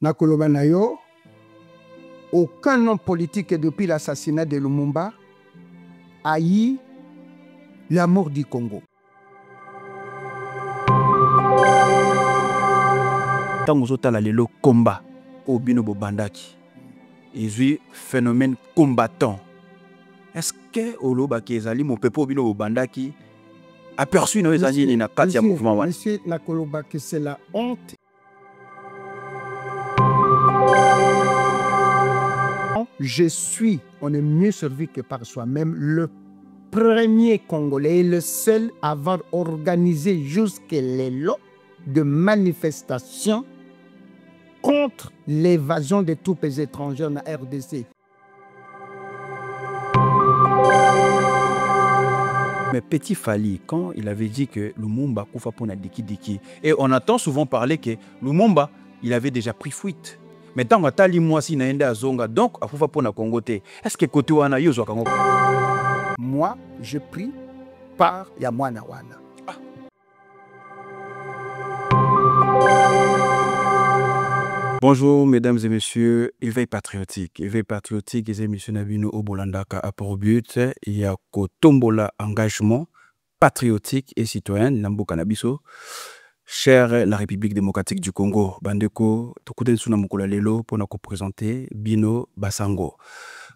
Nakoloba na yo, aucun homme politique depuis l'assassinat de Lumumba a eu la mort du Congo. Tango zotala lelo combat au bino bobandaki. Ezui phénomène combattant. Est-ce que oloba kezali mon pepo bino bobandaki aperçu no ezali ni na kati ya mouvement wana? Monsieur Nakoloba que c'est la honte. Je suis, on est mieux servi que par soi-même, le premier Congolais et le seul à avoir organisé jusqu'à les lots de manifestations contre l'évasion des troupes étrangères dans la RDC. Mais Petit Fali, quand il avait dit que Lumumba koufa pona diki, et on entend souvent parler que Lumumba, il avait déjà pris fuite. Mais tant que tali mwasi na ende azonga, donc akufa pona Congote. Est-ce que côté wana yozo kango? Moi, je prie par Yamwana Wana. Bonjour mesdames et messieurs, éveil patriotique, les émissions Nabino Obolandaka à pour but, il y a Kotombola engagement patriotique et citoyen Nambo Kanabiso. Cher la République démocratique du Congo, Bandeko, Tokuden Suna Mukula Lelo pour nous présenter Bino Basango.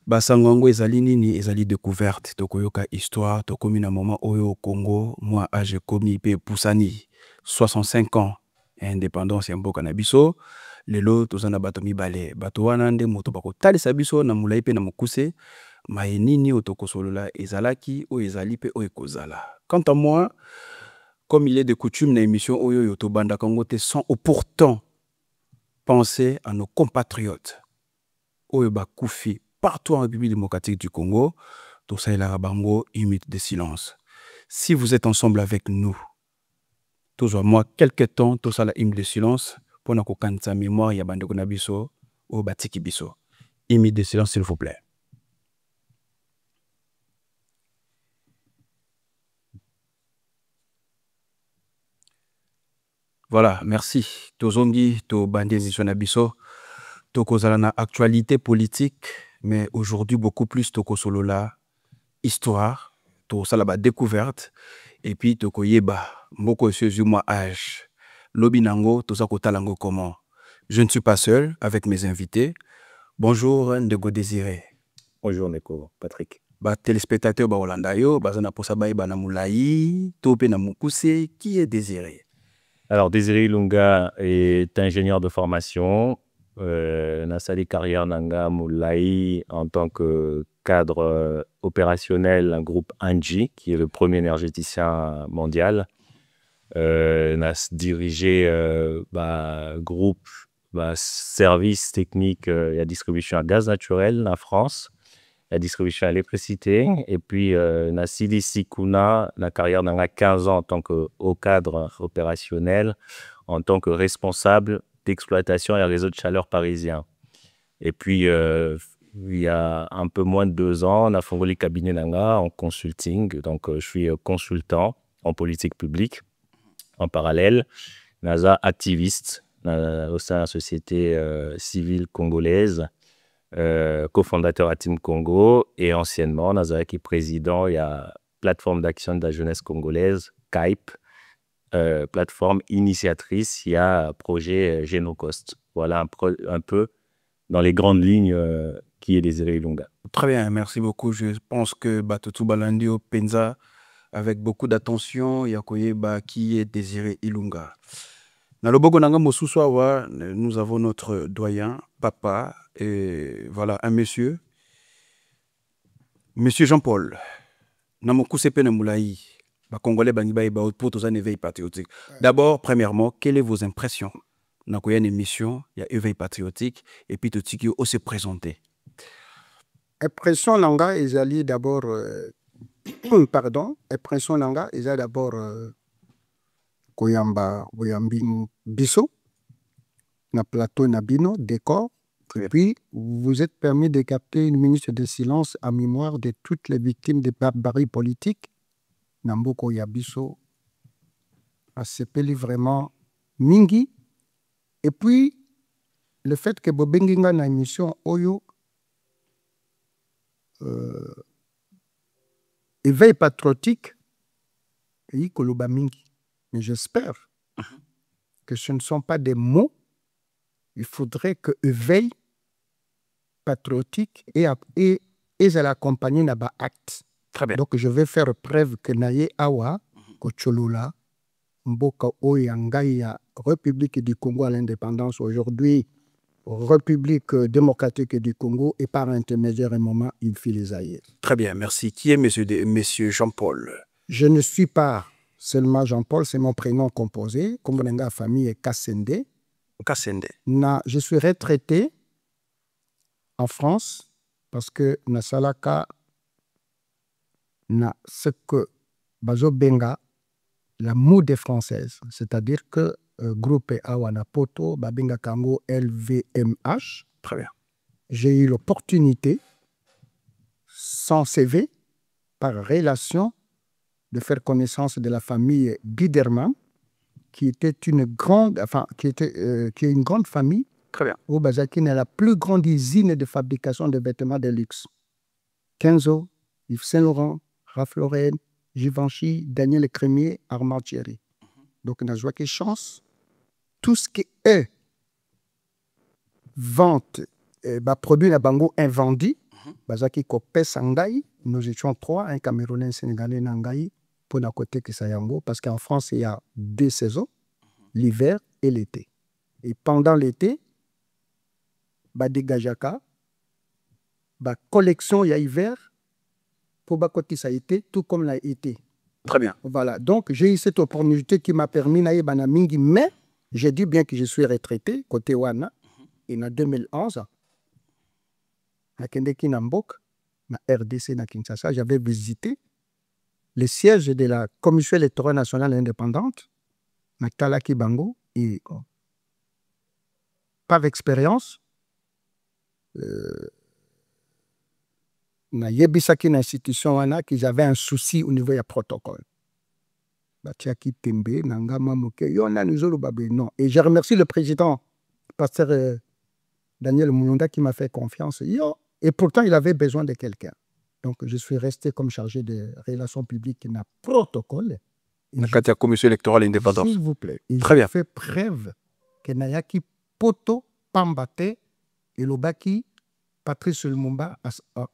Basango ngo ezali nini ezali découverte tokoyoka histoire tokomi na moment oyo au Congo moi âge komi pe pusani 65 ans indépendance ya mboka na biso lelo tozana bato mibale bato wana nde moto bakotalisa biso na mulai pe na mokuse maye nini otokosolola ezalaki o ezali pe o ekozala. Quant à moi, comme il est de coutume dans l'émission Oyo Yoto Banda Kangote, sans pourtant penser à nos compatriotes Oyo Bakoufi partout en République démocratique du Congo, tout ça est la Rabango, une minute de silence. Si vous êtes ensemble avec nous, tous moi, quelques temps, tout ça la hymne de silence, pour nous connaître sa mémoire, il y a Bande Konabiso, au Batiki Biso. Une minute de silence, s'il vous plaît. Voilà, merci. Tozongi, to bandé Nabiso, toko zalana actualité politique, mais aujourd'hui beaucoup plus toko solola histoire, to salaba découverte, et puis toko yeba, mboko sezu moi âge. Lobinango, to sako talango comment. Je ne suis pas seul avec mes invités. Bonjour Ndego Désiré. Bonjour Neko, Patrick. Téléspectateurs ba Holandayo, bazana posa ba na mulai, tope na mukuse, qui est Désiré? Alors, Désiré Ilunga est ingénieur de formation. Nasali carrière Nanga Moulaï en tant que cadre opérationnel un groupe Anji, qui est le premier énergéticien mondial. Nas dirigé groupe service technique et distribution à gaz naturel en France, la distribution à l'électricité. Et puis, Nasili Sikuna, la carrière Nanga 15 ans en tant que haut cadre opérationnel, en tant que responsable d'exploitation et réseau de chaleur parisien. Et puis, il y a un peu moins de 2 ans, on a fondé le cabinet Nanga en consulting. Donc, je suis consultant en politique publique. En parallèle, NASA activiste au sein de la société civile congolaise, cofondateur à Team Congo et anciennement, NASA qui est président, il y a Plateforme d'action de la jeunesse congolaise, CAIP, plateforme initiatrice, il y a projet Genocost. Voilà un peu dans les grandes lignes qui est Désiré Ilunga. Très bien, merci beaucoup. Je pense que Batotu Balandio Penza, avec beaucoup d'attention, Yakoye qui est Désiré Ilunga. Dans le Bogo Nanga Mosuswa, nous avons notre doyen, papa, et voilà, un monsieur. Monsieur Jean-Paul, Namoku Sepene Moulaï. Congolais pour tous un éveil patriotique. D'abord, premièrement, quelles sont vos impressions? Dans une émission, il y a éveil patriotique et puis tout ce qui se présenter. Impression langa ezali d'abord pardon, impression langa ezali d'abord koyamba biso na plateau nabino décor. Et puis, vous êtes permis de capter une minute de silence en mémoire de toutes les victimes de barbarie politique. Namboko Yabiso a sepeli vraiment Mingi. Et puis, le fait que Bobenginga na émission Oyo éveil patriotique et Koloba Mingi. Mais j'espère que ce ne sont pas des mots. Il faudrait que éveil patriotique et l'accompagner dans acte. Très bien. Donc je vais faire preuve que naye awa kocholola mboka oyangaïa République du Congo à l'indépendance aujourd'hui, République démocratique du Congo, et par intermédiaire un moment il fit les aïeux. Très bien, merci. Qui est monsieur Jean-Paul? Je ne suis pas seulement Jean-Paul, c'est mon prénom composé. Comme la famille est Kassende. Kassende. Je suis retraité en France parce que na salaka na ce que Bazo Benga la mode française, c'est-à-dire que groupe Awana Poto, Babenga Kango LVMH. Très bien. J'ai eu l'opportunité, sans CV, par relation, de faire connaissance de la famille Biderman, qui était une grande, qui est une grande famille. Très bien. Au Bazakine est la plus grande usine de fabrication de vêtements de luxe. Kenzo, Yves Saint Laurent, Ralph Lauren, Givenchy, Daniel Crémier, Armand Thierry. Donc, on a joué chance. Tout ce qui est vente, produit na bango invendu, Bazaki Kopé Sangai, nous étions 3, un Camerounais, un Sénégalais, Nangai, pour la côté Kisayango, parce qu'en France, il y a 2 saisons, l'hiver et l'été. Et pendant l'été, Badegajaka, collection, il y a hiver, pour Bakoti ça a été, tout comme l'a été. Très bien. Voilà, donc j'ai eu cette opportunité qui m'a permis d'aller à Mingi, mais j'ai dit bien que je suis retraité, côté Wana, et en 2011, à Kendeki Nambok, na RDC, na Kinshasa, j'avais visité le siège de la Commission électorale nationale indépendante, na Talaki Bango, et par expérience, na yebisaki na institution wana qu'ils avaient un souci au niveau du protocole. Batiaki Tembe, Nangama Moke, Yona Nuzolo Babé, non. Et je remercie le président, pasteur Daniel Moulonda, qui m'a fait confiance. Et pourtant, il avait besoin de quelqu'un. Donc, je suis resté comme chargé de relations publiques dans le protocole. La commission électorale indépendante. S'il vous plaît. Et très bien. Fait preuve que Nayaki Poto Pambate et Lobaki Patrice Lumumba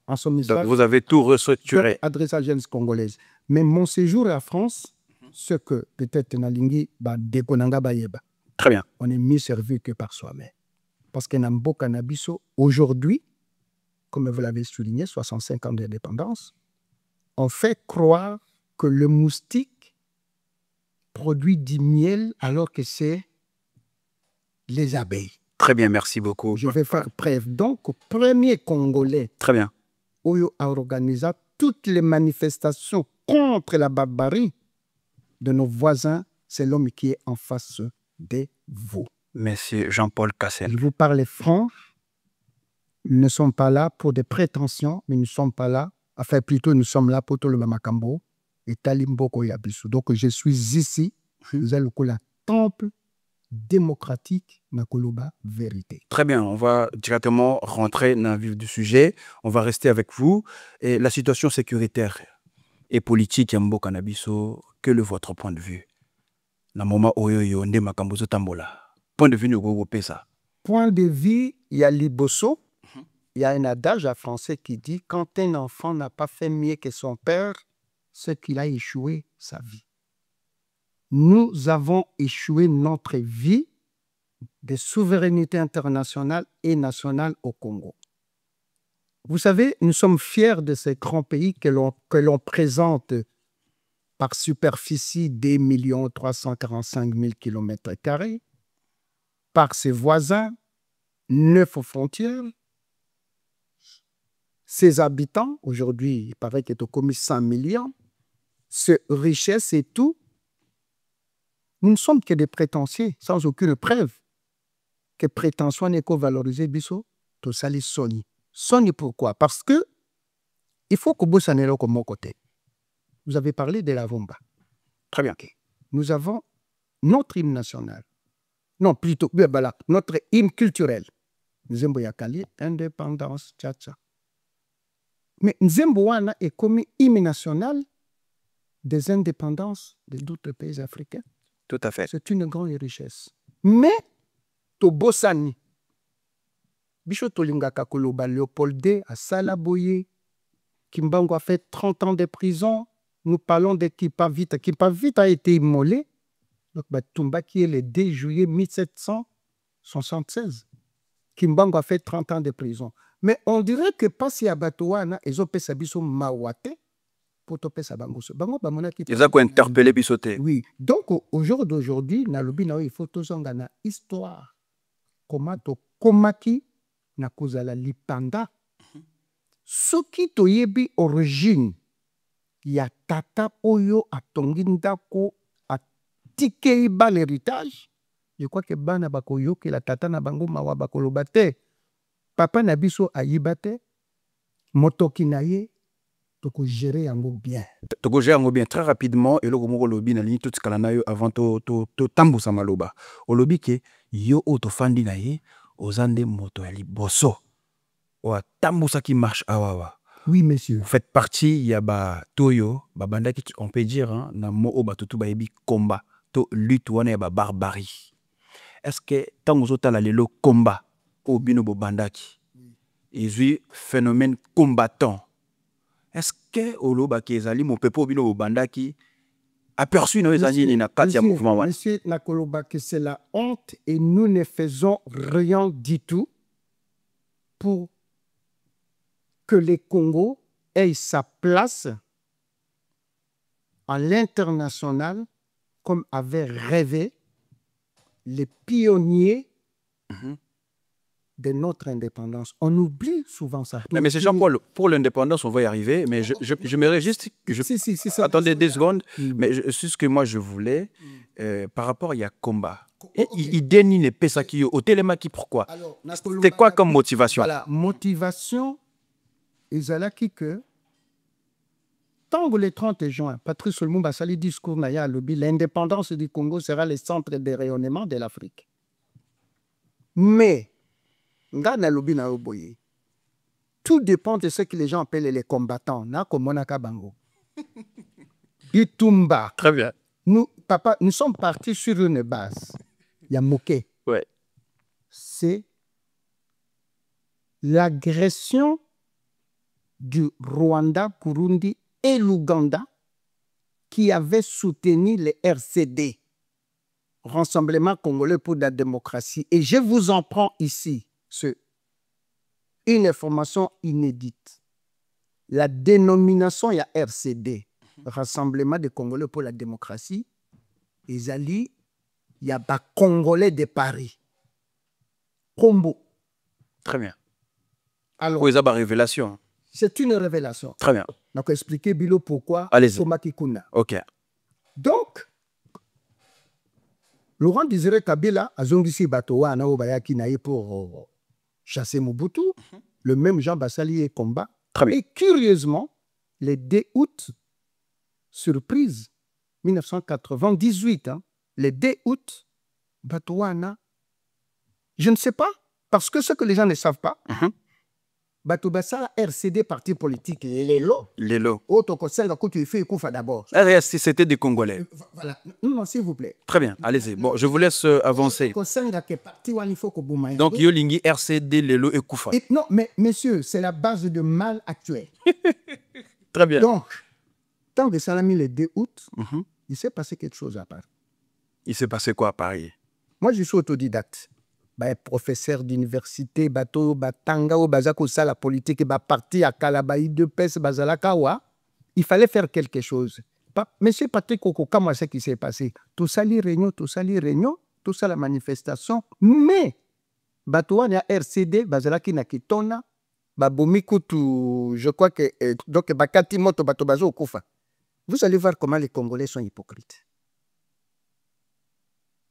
en son message. Donc, vous avez tout restructuré. Adressé à la jeunesse congolaise. Mais mon séjour à France, ce que peut-être Nalingi, Dekonanga Bayeba. Très bien. On est mieux servi que par soi-même. Parce que Nambo Canabiso, aujourd'hui, comme vous l'avez souligné, 65 ans d'indépendance, on fait croire que le moustique produit du miel alors que c'est les abeilles. Très bien, merci beaucoup. Je vais faire preuve. Donc, au premier Congolais, très bien, Oyo a organisé toutes les manifestations contre la barbarie de nos voisins, c'est l'homme qui est en face de vous. Monsieur Jean-Paul Kassel. Je vous parle franc. Nous ne sommes pas là pour des prétentions, mais nous ne sommes pas là, enfin plutôt nous sommes là pour tout le Mamakambo et Talimboko Yabisu. Donc je suis ici, vous allez le temple démocratique Nakoloba vérité. Très bien, on va directement rentrer dans le vif du sujet. On va rester avec vous. Et la situation sécuritaire et politique Yambo Kanabiso, quel est votre point de vue? Na moment oyo nde makambo zo tambola. Point de vue nous ça. Point de vue, il y a Liboso. Il y a un adage à français qui dit « Quand un enfant n'a pas fait mieux que son père, c'est qu'il a échoué sa vie. » Nous avons échoué notre vie de souveraineté internationale et nationale au Congo. Vous savez, nous sommes fiers de ces grands pays que l'on présente par superficie des 2 345 000 km², par ses voisins, 9 frontières. Ses habitants, aujourd'hui, il paraît qu'il est au commis 100 millions, ses richesses et tout. Nous ne sommes que des prétentieux, sans aucune preuve que prétention n'est qu'au valoriser biso, tout ça les Sony. Sony pourquoi? Parce que il faut que vous s'en comme mon côté. Vous avez parlé de la Vomba. Très bien. Nous avons notre hymne national. Non, plutôt, voilà, notre hymne culturel. nzembo ya kali indépendance tcha. Mais nzembo wana est comme hymne national des indépendances de d'autres pays africains. Tout à fait. C'est une grande richesse. Mais tobosani biso tolingaka koloba Léopold II asala boye, Kimbangu a fait 30 ans de prison. Nous parlons de Kipavita. Kipavita a été immolé. Donc, Batumba qui est le 2 juillet 1776. Kimbangu a fait 30 ans de prison. Mais on dirait que Pasi Abatoana, ils ont fait biso mawate pour topé sa bangoso. Bango bamona qui. Ils ont interpellé bisoté. Oui. Donc, au jour d'aujourd'hui, nalobi na il faut tozonga na histoire. Comment to komaki na kozala lipanda. Soki toyebi origine ya tata oyo atongi ndako atikei ba l'héritage, je crois que bana bakoyoki la tata na bango mawa bakoloba te papa na biso ayiba te motoki na ye toko gérer yango bien. Toko gérer yango bien très rapidement et loko moko lobi na ligne tout skala na yo avant to tambusa maloba. Olobi ke yo otofandi na ye ozande moto ya liboso. Oa tambusa qui marche awawa. Oui, monsieur. Vous faites partie, il y a ba toyo, ba banda qui on peut dire hein, na mo o ba tutu ba yebi combat, to lutte wana ya ba barbarie. Est-ce que tant aux autres la lelo combat au bino bo bandaki. Ils phénomène combattant. Est-ce que olo ba kezali mo pepo bino bo bandaki aperçu no ezali na kati ya mouvement wana. Monsieur nakoloba que c'est la honte et nous ne faisons rien du tout pour que le Congo ait sa place à l'international comme avaient rêvé les pionniers de notre indépendance. On oublie souvent ça. Mais c'est Jean-Paul, pour l'indépendance, on va y arriver, mais je me juste... Si, ça. Attendez 2 secondes, mais c'est ce que moi je voulais, par rapport à combat. Il dénie les pesa qui au télémaki, pourquoi? C'était quoi comme motivation? Voilà, motivation, ezalaki que tant que le 30 juin, Patrice Lumumba sali discours naya lobi, l'indépendance du Congo sera le centre de rayonnement de l'Afrique. Mais, ngana lobi na oboye, tout dépend de ce que les gens appellent les combattants. Na komonaka bango. Itumba. Très bien. Nous, papa, nous sommes partis sur une base. Il y a Moké. Ouais. C'est l'agression du Rwanda, Burundi et l'Ouganda qui avaient soutenu les RCD, Rassemblement Congolais pour la démocratie. Et je vous en prends ici une information inédite. La dénomination il y a RCD, Rassemblement des Congolais pour la démocratie, et il y a pas Congolais de Paris. Combo. Très bien. Alors, oui, ça va révélation. C'est une révélation. Très bien. Donc, expliquez Bilo pourquoi. Allez-y. Somakikuna. Ok. Donc, Laurent Désiré Kabila a zongisi batowa na obayaki naïe pour chasser Mobutu. Le même Jean Bassali est combat. Très bien. Et curieusement, le 2 août, surprise, 1998, le 2 août, Batouana, je ne sais pas, parce que ce que les gens ne savent pas, Batoubassa RCD, parti politique, les lots. Autre conseil, quand tu fais, il faut d'abord. C'était des Congolais. Voilà. Non, s'il vous plaît. Très bien, allez-y. Bon, je vous laisse avancer. Donc, Yolingi, RCD, Lelo et Koufa. Non, mais monsieur, c'est la base de mal actuel. Très bien. Donc, tant que ça a mis le 2 août, il s'est passé quelque chose à Paris. Il s'est passé quoi à Paris? Moi, je suis autodidacte. Professeur d'université, bateau, batanga, bazako ça la politique, parti à Kalabaï de Pes, bazalakawa. Il fallait faire quelque chose. Monsieur Patrick Koko, comment c'est qui s'est passé? Tout ça, les réunions, tout ça la manifestation. Mais, batouana RCD, bazalaki na kitona, babomikutu, je crois que, donc, bakati moto, bato bazo okufa. Vous allez voir comment les Congolais sont hypocrites.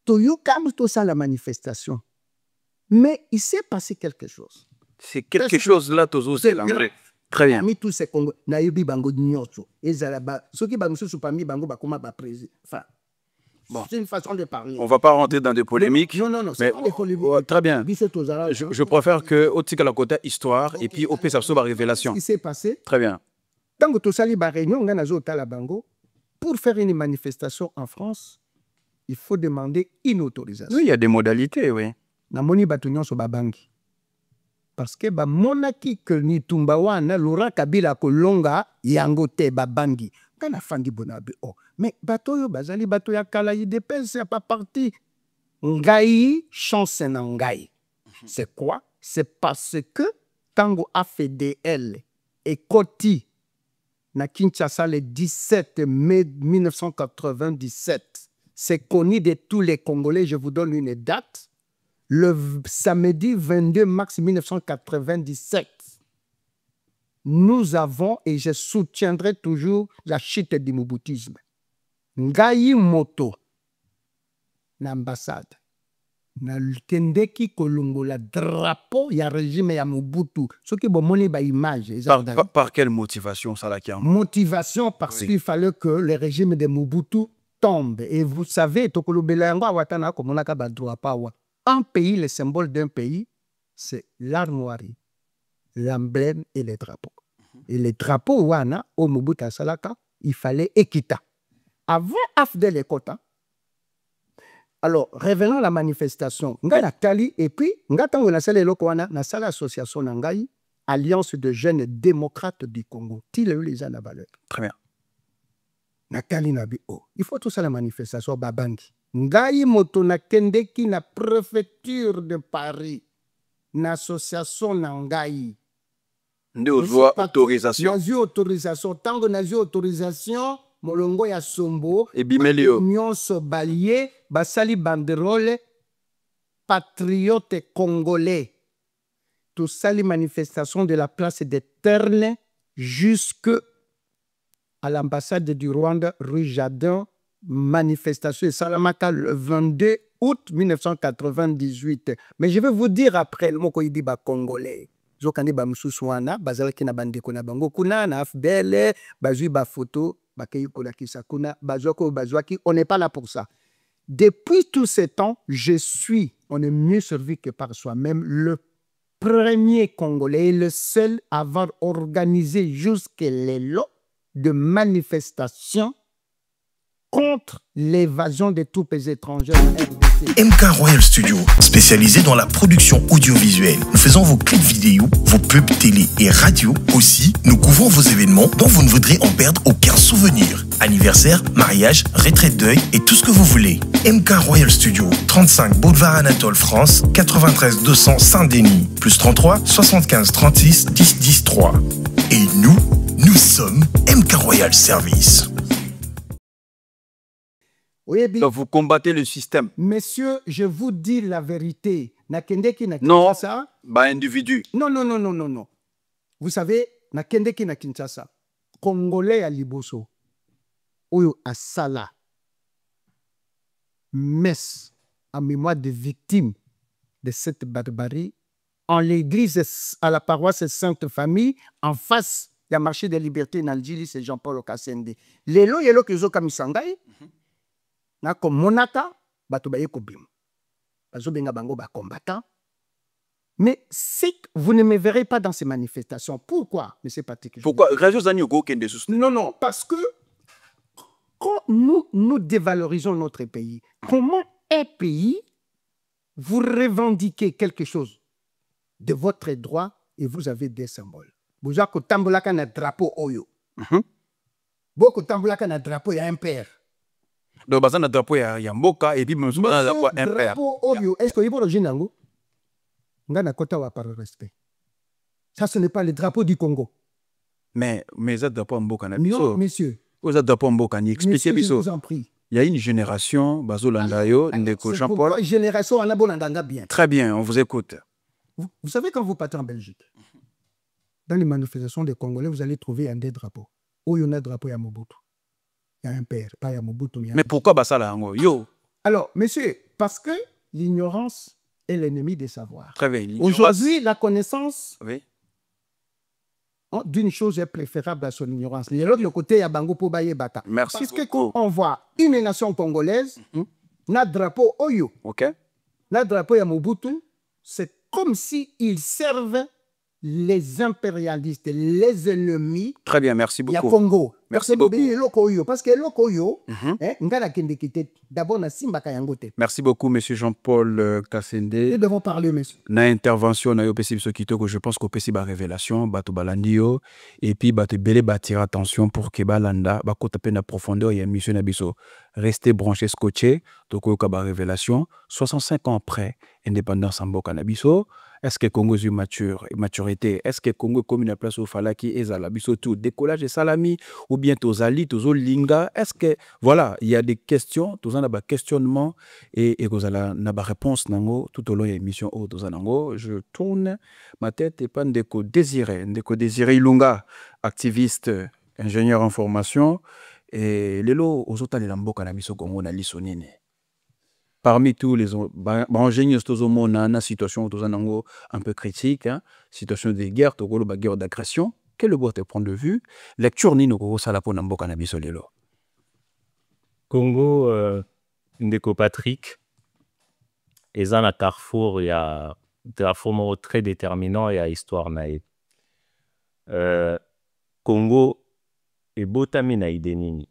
Toyokam, tout ça la manifestation. Mais il s'est passé quelque chose. C'est quelque chose là, c'est l'anglais. Très bien. Parmi tous ces Congolais, naïbi bango nyoto. Et zalaba, ceux qui bango sous parmi bango bakoma ba président. Enfin, Bon. C'est une façon de parler. On ne va pas rentrer dans des polémiques. Non, non, non, c'est pas des polémiques. Très bien. Je Je préfère que au tika la côté histoire et puis au pire ça soit révélation. Ce qui s'est passé, Très bien. tant que tu sali ba réunion, on a la bango, pour faire une manifestation en France, il faut demander une autorisation. Oui, il y a des modalités, oui. Namoni batunyon so babangi. Parce que ba monaki que ni tumbawana Laurent Kabila kolonga yango te babangi. Kana fangi bonabe oh. Mais bato yo bazali bato ya kala yi dépêche c'est pas parti. Ngai chance na ngai. C'est quoi? C'est parce que tango AFDL et Koti na Kinshasa le 17 mai 1997. C'est connu de tous les Congolais. Je vous donne une date. Le samedi 22 mars 1997, nous avons, et je soutiendrai toujours la chute du moboutisme. Ngai moto, l'ambassade, na tendeki kolongola drapeau ya régime ya Mobutu. Ce qui bomoni ba image. Par quelle motivation ça la qui motivation parce qu'il fallait que le régime de Mobutu tombe. Et vous savez, un pays, le symbole d'un pays, c'est l'armoirie, l'emblème et les drapeaux. Et les drapeaux, wana, au Mobutu Salaka, il fallait Ekita. Avant Afdel et Kota, alors, revenons à la manifestation. Nga Tali, et puis, nga tango na sala eloko wana, na sala association Nangai, Alliance de jeunes démocrates du Congo. Tile les gens la valeur. Très bien. Nakali nabi oh. Il faut tout ça la manifestation babangi. Ngai moto na kendeki na préfecture de Paris. Na association Nangai. Autorisation. Nazi autorisation. Tango nazi autorisation. Molongo ya sombo. Et bimelio. Nyonso balié. Basali banderole. Patriote congolais. Tout ça les manifestations de la place des Ternes jusque à l'ambassade du Rwanda, rue Jardin, manifestation de Salamaka le 22 août 1998. Mais je vais vous dire après, le mot qu'il dit congolais. Zokani ba mususwana, bazalaki na bandeko na bango kuna na afbele, bazui ba photo, bakeyi kolakisa kuna, bazwako bazwaki, on n'est pas là pour ça. Depuis tous ces temps, on est mieux servi que par soi-même, le premier Congolais et le seul à avoir organisé jusqu'à lots de manifestations contre l'évasion des troupes étrangères en RDC. MK Royal Studio, spécialisé dans la production audiovisuelle. Nous faisons vos clips vidéo, vos pubs télé et radio. Aussi, nous couvrons vos événements dont vous ne voudrez en perdre aucun souvenir. Anniversaire, mariage, retraite deuil et tout ce que vous voulez. MK Royal Studio, 35 Boulevard Anatole France, 93 200 Saint-Denis, plus 33 75 36 10 10 3. Et nous sommes MK Royal Service. Oui, donc vous combattez le système. Messieurs, je vous dis la vérité. Non, bah individu. Non. Vous savez, Nakendeki na Kinshasa, Congolais à Liboso, Oyo Asala, messe en mémoire des victimes de cette barbarie, en l'église à la paroisse Sainte Famille, en face du marché des libertés dans le c'est Jean-Paul Okassende. Lelo yelo kizo kamisangai. Na comme monaka bato baye kobim bazo benga bango ba combattant, mais si vous ne me verrez pas dans ces manifestations, pourquoi monsieur Patrick? Pourquoi non, parce que quand nous dévalorisons notre pays, comment un pays vous revendiquez quelque chose de votre droit et vous avez des symboles? Vous avez tambolaka na drapeau oyo, beaucoup tambolaka na drapeau ya un père. Donc, il y a un drapeau ya mboka et puis il y a un drapeau impère. Est-ce que vous avez un drapeau? Par respect. Ça, ce n'est pas le drapeau du Congo. Mais ça drapeau mboka na non, monsieur. Vous avez drapeau mboka ni expliquez monsieur, je vous en prie. Il y a une génération, Bazolandayo, Ndeko Jean-Paul. Génération, on a bolanda bien. Très bien, on vous écoute. Vous savez, quand vous partez en Belgique, dans les manifestations des Congolais, vous allez trouver un des drapeaux. Où il y a un drapeau à Mobutu. Il y a un père, pas Yamobutu. Mais pourquoi Basala yo? Alors, monsieur, parce que l'ignorance est l'ennemi des savoirs. Très bien. Aujourd'hui, la connaissance, oui, d'une chose est préférable à son ignorance. Le côté ya bango po baye bata. Merci Parce que beaucoup. quand on voit une nation congolaise, na drapeau Oyo, OK. na drapeau ya Mobutu, c'est comme si ils servent les impérialistes, les ennemis Très bien, merci ya beaucoup. Congo. Merci beaucoup. Parce que loko Oyo, ngala kende kite d'abord na simbaka yango te. Merci beaucoup, monsieur Jean-Paul Kassende. Nous devons parler, monsieur. Na intervention na yo pesi biso kitoko, je pense qu'au pesi ba révélation bato balandi yo et puis bato belé batire attention pour que balanda ba kota pe na profondeur ya mission na biso. Restez branchés scotchés toko ka ba révélation 65 ans après indépendance en mboka na biso. Est-ce que Congo est maturité? Est-ce que Congo est comme une place au Falaki et Zalabiso tout décollage et salami ou bien Tozali, Tozolinga? Est-ce que voilà, il y a des questions, Tozana ba questionnement et Kozala na ba réponse nango tout au long de l'émission au Tozanango. Je tourne ma tête et pas Ndeko Désiré Ilunga, activiste, ingénieur en formation et lelo ozota le lamboka na biso Congo na lisonine. Parmi tous les ingénieurs na situation un peu critique, hein, situation de guerre, guerre d'agression, quel est votre point de vue? Lecture ni no salapo na mboka na biso lelo. Congo, ndeko Patrick, eza na carrefour, il y a un carrefour très déterminant et à histoire naïe. Congo est botami na ide nini.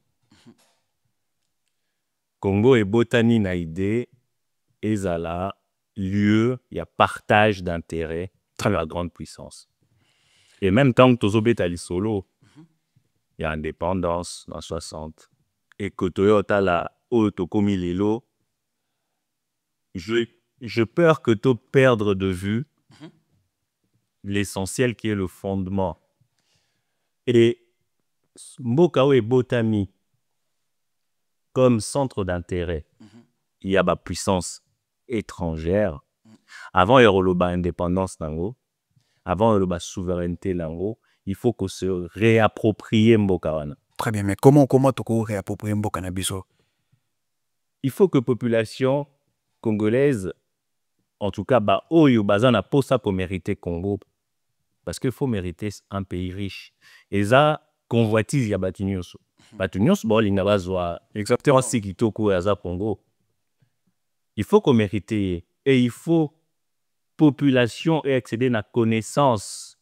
Congo est botani na idée, ezala lieu, il y a partage d'intérêts à la grande puissance. Et même tant que tozobeta li solo, il y a indépendance dans 60. Et que Toyota la autocomi lelo, je peur que tu perdre de vue l'essentiel qui est le fondement. Et Mbokao et Botami, comme centre d'intérêt, il y a ma puissance étrangère. Avant il y a la indépendance, avant il y a la souveraineté, il faut qu'on se réapproprie Mbokawana. Très bien, mais comment tu peux réapproprier Mbokana biso? Il faut que la population congolaise, en tout cas, oyo bazana posa pour mériter Congo, parce qu'il faut mériter un pays riche. Et ça, convoitise ya Batinyos. Batinyos, bon, il n'a pas exactement ce qui toku à Congo. Il faut qu'on mérite et il faut population et accéder à la connaissance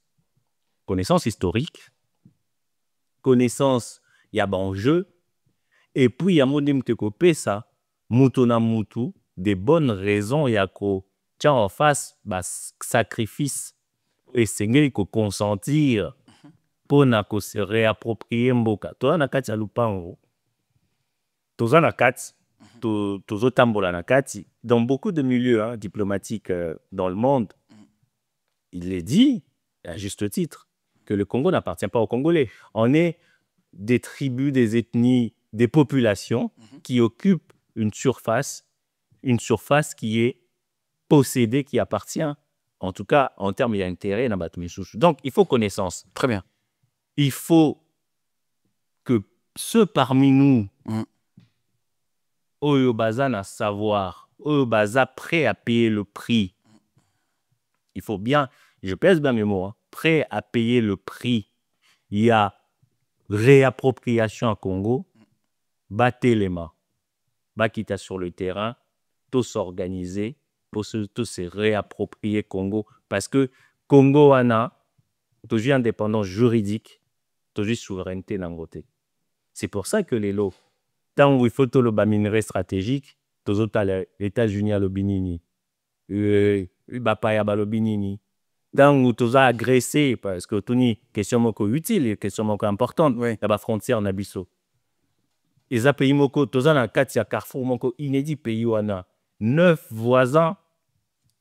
historique, connaissance il y a enjeu et puis il y a mon dim te copé ça mutu na mutu des bonnes raisons il y a ko tiens en face sacrifice et seigneur ko consentir pour na ko se réapproprier mboka to na kati ya lupango toza na kati tozo tambola na kati dans beaucoup de milieux diplomatiques dans le monde. Il est dit à juste titre que le Congo n'appartient pas aux Congolais. On est des tribus, des ethnies, des populations qui occupent une surface qui est possédée, qui appartient. En tout cas, en termes d'intérêt, donc il faut connaissance. Très bien. Il faut que ceux parmi nous, Oyo Bazan à savoir, Oyo Baza prêt à payer le prix. Il faut bien, je pèse bien mes mots, prêt à payer le prix. Il y a réappropriation à Congo, battez les mains, bakita sur le terrain, tous s'organiser pour tous se réapproprier Congo. Parce que Congo a toujours indépendance juridique, toujours souveraineté nangote. C'est pour ça que les lots, tant où il faut tout le minerai stratégique, tous les États-Unis à l'Obinini, Bapaya à l'Obinini, tant où tous agressé, parce que tout est question utile, question importante, il y a la frontière Nabiso. Les pays moko, tous en Katia Carrefour moko inédit pays wana, 9 voisins.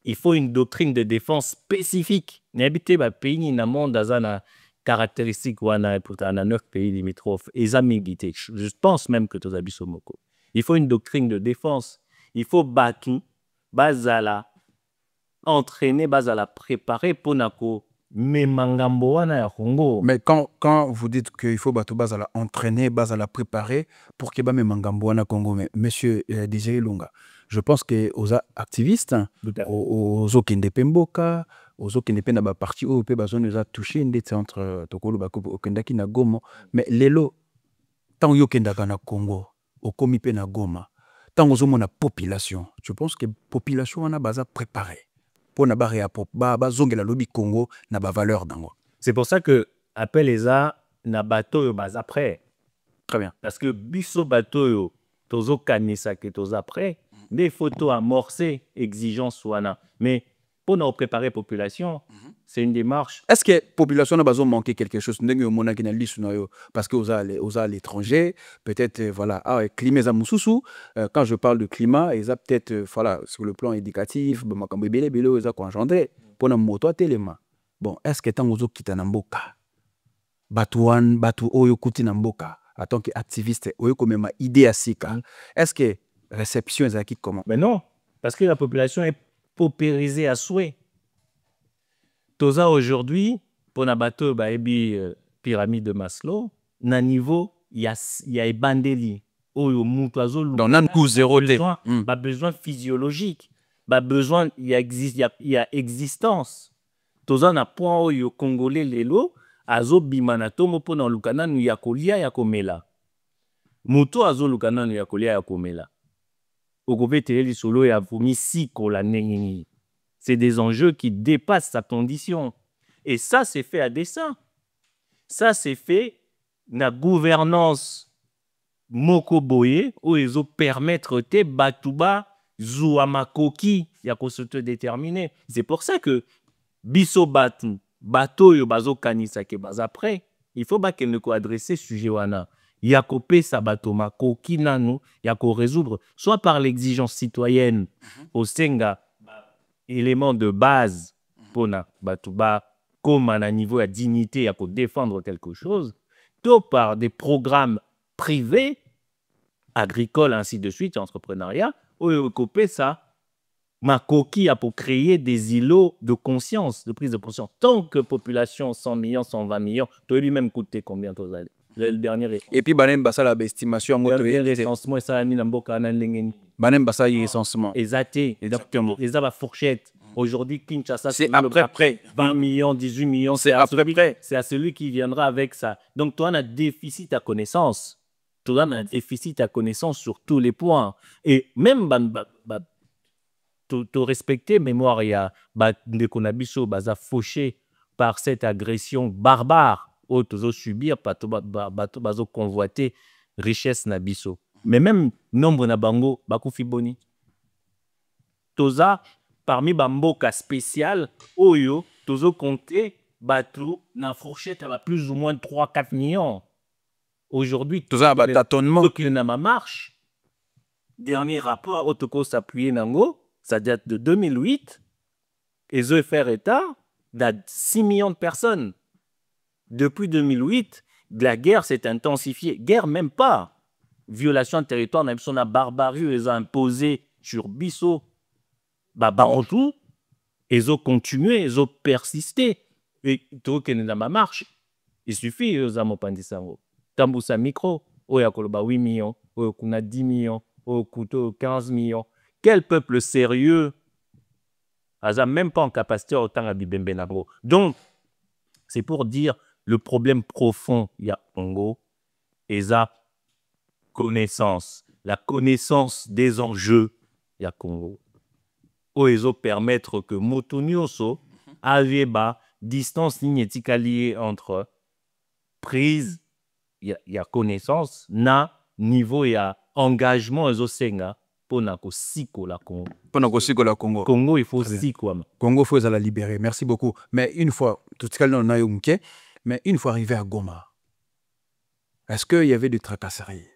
Il faut une doctrine de défense spécifique. N'habitez pas pays ni monde dans caractéristique wana pour 9 pays limitrophes. Je pense même que tous habitent moko. Il faut une doctrine de défense. Il faut battre, bazala, entraîner, bazala, préparer pour nako. Mais quand vous dites qu'il faut bazala entraîner, bazala préparer pour que me mangamboana Congo, mais monsieur Désiré Lunga, je pense que aux activistes, aux Okinde Pemboka, ozokende mpe na baparti oyo mpe bazone eza touché ndeti entre tokoloba okendaki na Goma mais lelo ntango yo okendaka na Congo okomi mpe na Goma ntango ozomona population je pense que population wana baza préparé mpona bazongela lobi Congo na bavaleur dango. C'est pour ça que appel eza na bato oyo baza prêt. Très bien. Parce que biso bato oyo tozokanisa ke toza prêt des photos amorcer exigence wana mais pour nous préparer population c'est une démarche. Est-ce que population n'a pas manqué quelque chose ndenge yo monaki na liste na yo parce que aux à l'étranger peut-être voilà climat za mususu quand je parle de climat ils a peut-être voilà sur le plan éducatif makambo ebele bele eza ko engendrer pona moto atelema. Bon est-ce que tango zo kita na mboka batu oyo kuti na mboka en tant qu'activiste oyo komema idée à sika est-ce que réception ezaki comment? Mais non parce que la population est paupérisée à souhait. Toza aujourd'hui, pour na bateau, pyramide de Maslow, na niveau, il y a bandeli. Dans un coup zéro besoin physiologique. Besoin, il y a existence. Toza na point où yo Congolais lelo, azo bimana tomo po na lukana nu yakolia yakomela. Muto azo lukana nu yakolia yakomela. Okove tele solo ya vomi siko la nengi. C'est des enjeux qui dépassent sa condition. Et ça, c'est fait à dessein. Ça, c'est fait na gouvernance moko boye où ils ont permettre te batuba zouamakoki ya ko se te déterminer. C'est pour ça que biso bato yo bazo kanisa ke baza après, il faut pas qu'elle ne ko adresser sujet wana. Ya ko pesa bato makoki nanu, ya ko résoudre soit par l'exigence citoyenne au senga élément de base pour na batuba comme à un niveau à dignité à pour défendre quelque chose, tout par des programmes privés, agricoles, ainsi de suite, entrepreneuriat, où couper ça, ma coquille a pour créer des îlots de conscience, de prise de conscience. Tant que population 100 millions, 120 millions, tu as lui-même coûté combien le dernier et puis banem basa la estimation recensement ça ni namboka na lengeni banem basa recensement exacté exactement les aba fourchette aujourd'hui Kinshasa c'est après 20 millions 18 millions c'est après c'est à celui qui viendra avec ça donc toi on a déficit à connaissance toi on a déficit à connaissance sur tous les points et même to respecter mémoire ya de konabiso baza fauché par cette agression barbare autres subir bato bazo convoiter richesse na biso mais même nombre na bango bakufi boni toza parmi bamboka spécial oyo tozo compter bato na fourchette à plus ou moins 3-4 millions aujourd'hui toza tâtonnement qui na ma marche dernier rapport autoco s'appuyer nango ça date de 2008 et zo faire état d'à 6 millions de personnes. Depuis 2008, la guerre s'est intensifiée. Guerre même pas. Violation de territoire, on a vu son barbarie, ils ont imposé sur Bisso, Barantou, ils ont continué, ils ont persisté. Et tout qui est dans ma marche, il suffit, ils ont pandisango. Tambousa micro, ou ya koloba 8 millions, ou kuna 10 millions, ou couteau 15 millions. Quel peuple sérieux a même pas en capacité autant à Bibembe Nagro. Donc, c'est pour dire le problème profond, il y a Congo, et la connaissance des enjeux, il y a Congo. Où ils ont permettre que Motonioso avait distance lignétique liée entre prise, il y a connaissance, na niveau, il y a engagement, ils ont senga. Ponako siko la Congo. Congo, il faut siko. Congo, il faut la libérer. Merci beaucoup. Mais une fois, tout ce qu'elle en a eu, mais une fois arrivé à Goma, est-ce qu'il y avait des tracasseries?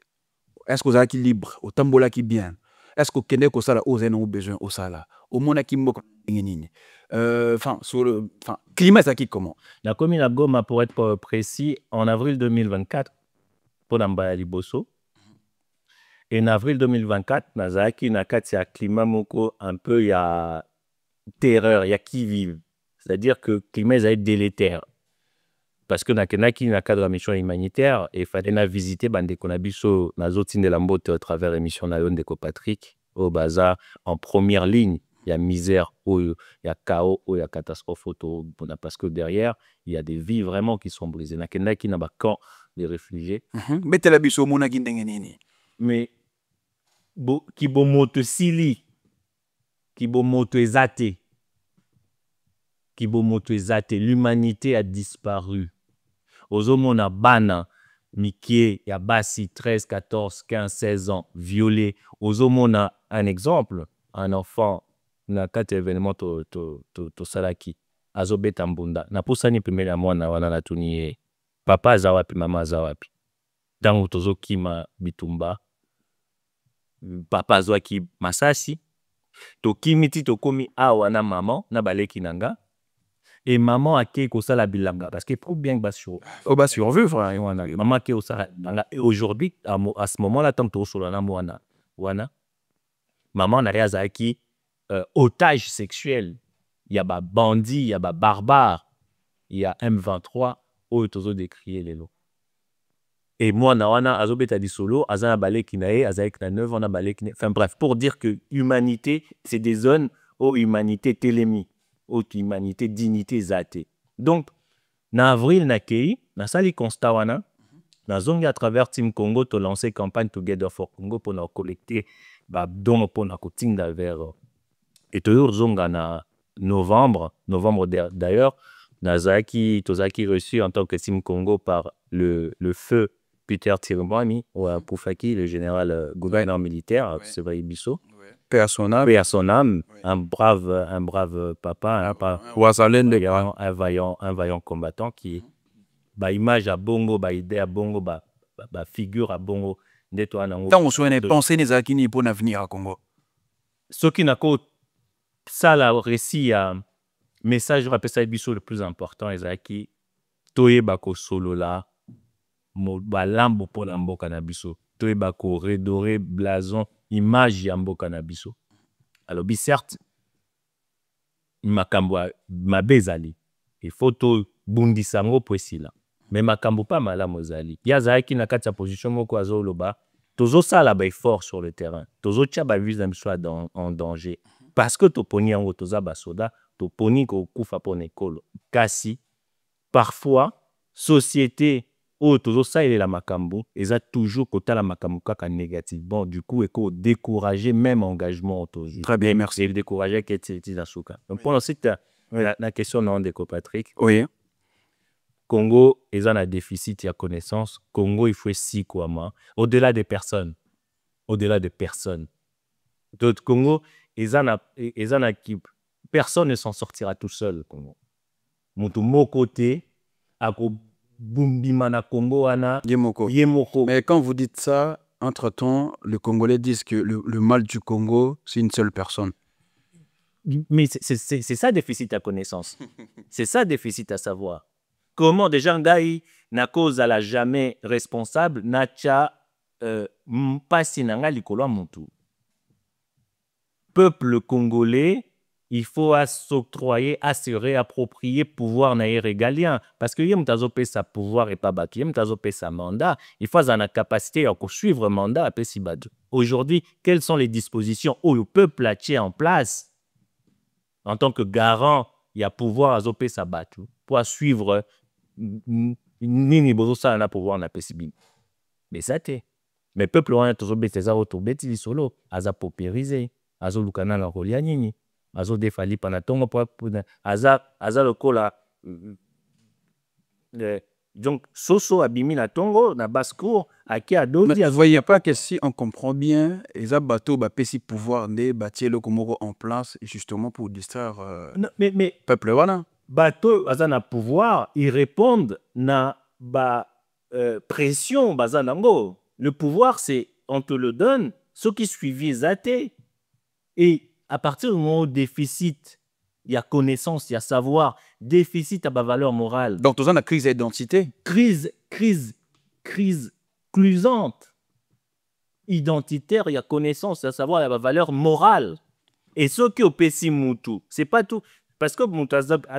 Est-ce que vous avez libre? Au tambola qui bien? Est-ce que vous avez besoin au sala? Au monde qui m'a sur le climat, ça qui comment? La commune à Goma, pour être précis, en avril 2024, pour Nambaya Liboso. Et en avril 2024, Nazaki Nakati a climat moko un peu il y a terreur, il y a qui vive. C'est-à-dire que le climat est délétère. Parce que Nakenaki na cadre de la mission humanitaire et fallait visiter bande konabiso na zotine de la mbote à travers l'émission Nayon de Patrick au bazar en première ligne Il y a misère, il y a chaos, il y a catastrophe auto, parce que derrière, il y a des vies vraiment qui sont brisées. Il y a qui n'a pas quand les réfugiés. Betela biso mona gindenge nini. Mais qui bon moto sili, qui bon moto ezate, qui bon moto ezate, l'humanité a disparu. Ozomona bana, Mikie, Yabasi, 13, 14, 15, 16 ans, violés. Ozomona, un exemple, un enfant, na 4 événements to salaki, azobet ambunda. Na posani pemela mwana wana na tuni papa azawapi, mama azawapi. Tango tozo kima bitumba, papa azwaki masasi, to kimiti to komi awa na maman, na baleki nanga. Et maman a qui la bilanga parce que pour bien que survivre maman qui et aujourd'hui à ce moment-là tant que sur la wana maman n'a rien qui otage sexuel, il y a bandit, il y a barbare, il y a M23 au tozo décrier les lots. Et moi na wana azobeta di solo azana baleki nae azaik na 9 ans balek enfin bref pour dire que humanité c'est des zones où humanité télémie, haute humanité, dignité, zate. Donc, en avril, na sali constat wana, na zongi à travers Team Congo, to lancé campagne Together for Congo pour nous collecter, donc pour nous cotinga vers. Et toujours zonga na novembre d'ailleurs, Nazaki, Tozaki reçu en tant que Team Congo par le feu Peter Tirumwami, ou Poufaki, le général gouverneur militaire, c'est vrai, Bissot. Paix à son âme. Un brave papa, un vaillant combattant qui image à bongo, idée à bongo, figure à bongo. Tant on souhaite penser les akini pour l'avenir à Congo. Ce qui n'a qu'au ça la récit à message rappelle ça le plus important est qui toye bako solo là lambo pour lambo canabiso toye bako redoré blason image ya mboka na biso. Alors certes makambo mabezali il faut to bundisa ngo poesila mais makambo pas malamu ezali yazaki na kati ya position moko azoloba tozo sala ba effort sur le terrain tozo tia ba vise na biso en danger parce que to poni yango toza ba soda to poni ko kufa pona ekolo kasi parfois société oh toujours ça il est la makambo et ça toujours côté la makambo kaka négatif bon du coup éco décourager même engagement très bien merci le décourager qui est dans souka donc pour ensuite la question non de Patrick oui Congo ils ont un déficit de connaissance Congo il faut si quoi au-delà des personnes d'autres Congo ils ont qui personne ne s'en sortira tout seul Congo mon côté à Bumbimana Congo ana Yemoko. Mais quand vous dites ça, entre-temps, les Congolais disent que le mal du Congo, c'est une seule personne. Mais c'est ça déficit à connaissance. C'est ça déficit à savoir. Comment des gens gaï na cause à la jamais responsable nacha pas sinanga likolo montu. Peuple congolais il faut s'octroyer, à se réapproprier pouvoir naïe régalien. Parce que yem tazopé sa pouvoir et pas battu, yem tazopé sa mandat. Il faut avoir la capacité à suivre mandat à Pessibad. Aujourd'hui, quelles sont les dispositions où le peuple a tient en place en tant que garant, il y a pouvoir à zopé sa battu pour suivre nini bozo ça na pouvoir na Pessibad. Mais ça t'est. Mais peuple on a tazopé ses autobé tili solo, aza paupérisé, azo lukana la rolia nini. Azo defali panatongo pour aza lokola donc soso abimi na tongo na basse-cour à qui a d'autres. Vous voyez pas que si on comprend bien les bateaux ba pesi pouvoir de bâtir le Comoro en place justement pour distraire mais peuple voilà bateau aza na pouvoir ils répondent na pression bazanango le pouvoir c'est on te le donne ceux qui suivent zaté et à partir du moment où déficit, il y a connaissance, il y a savoir, déficit à ma valeur morale. Donc, tu as une crise d'identité. Crise clusante. Identitaire, il y a connaissance, il y a savoir, il y a ma valeur morale. Et ce qui est au PC Moutou, c'est pas tout. Parce que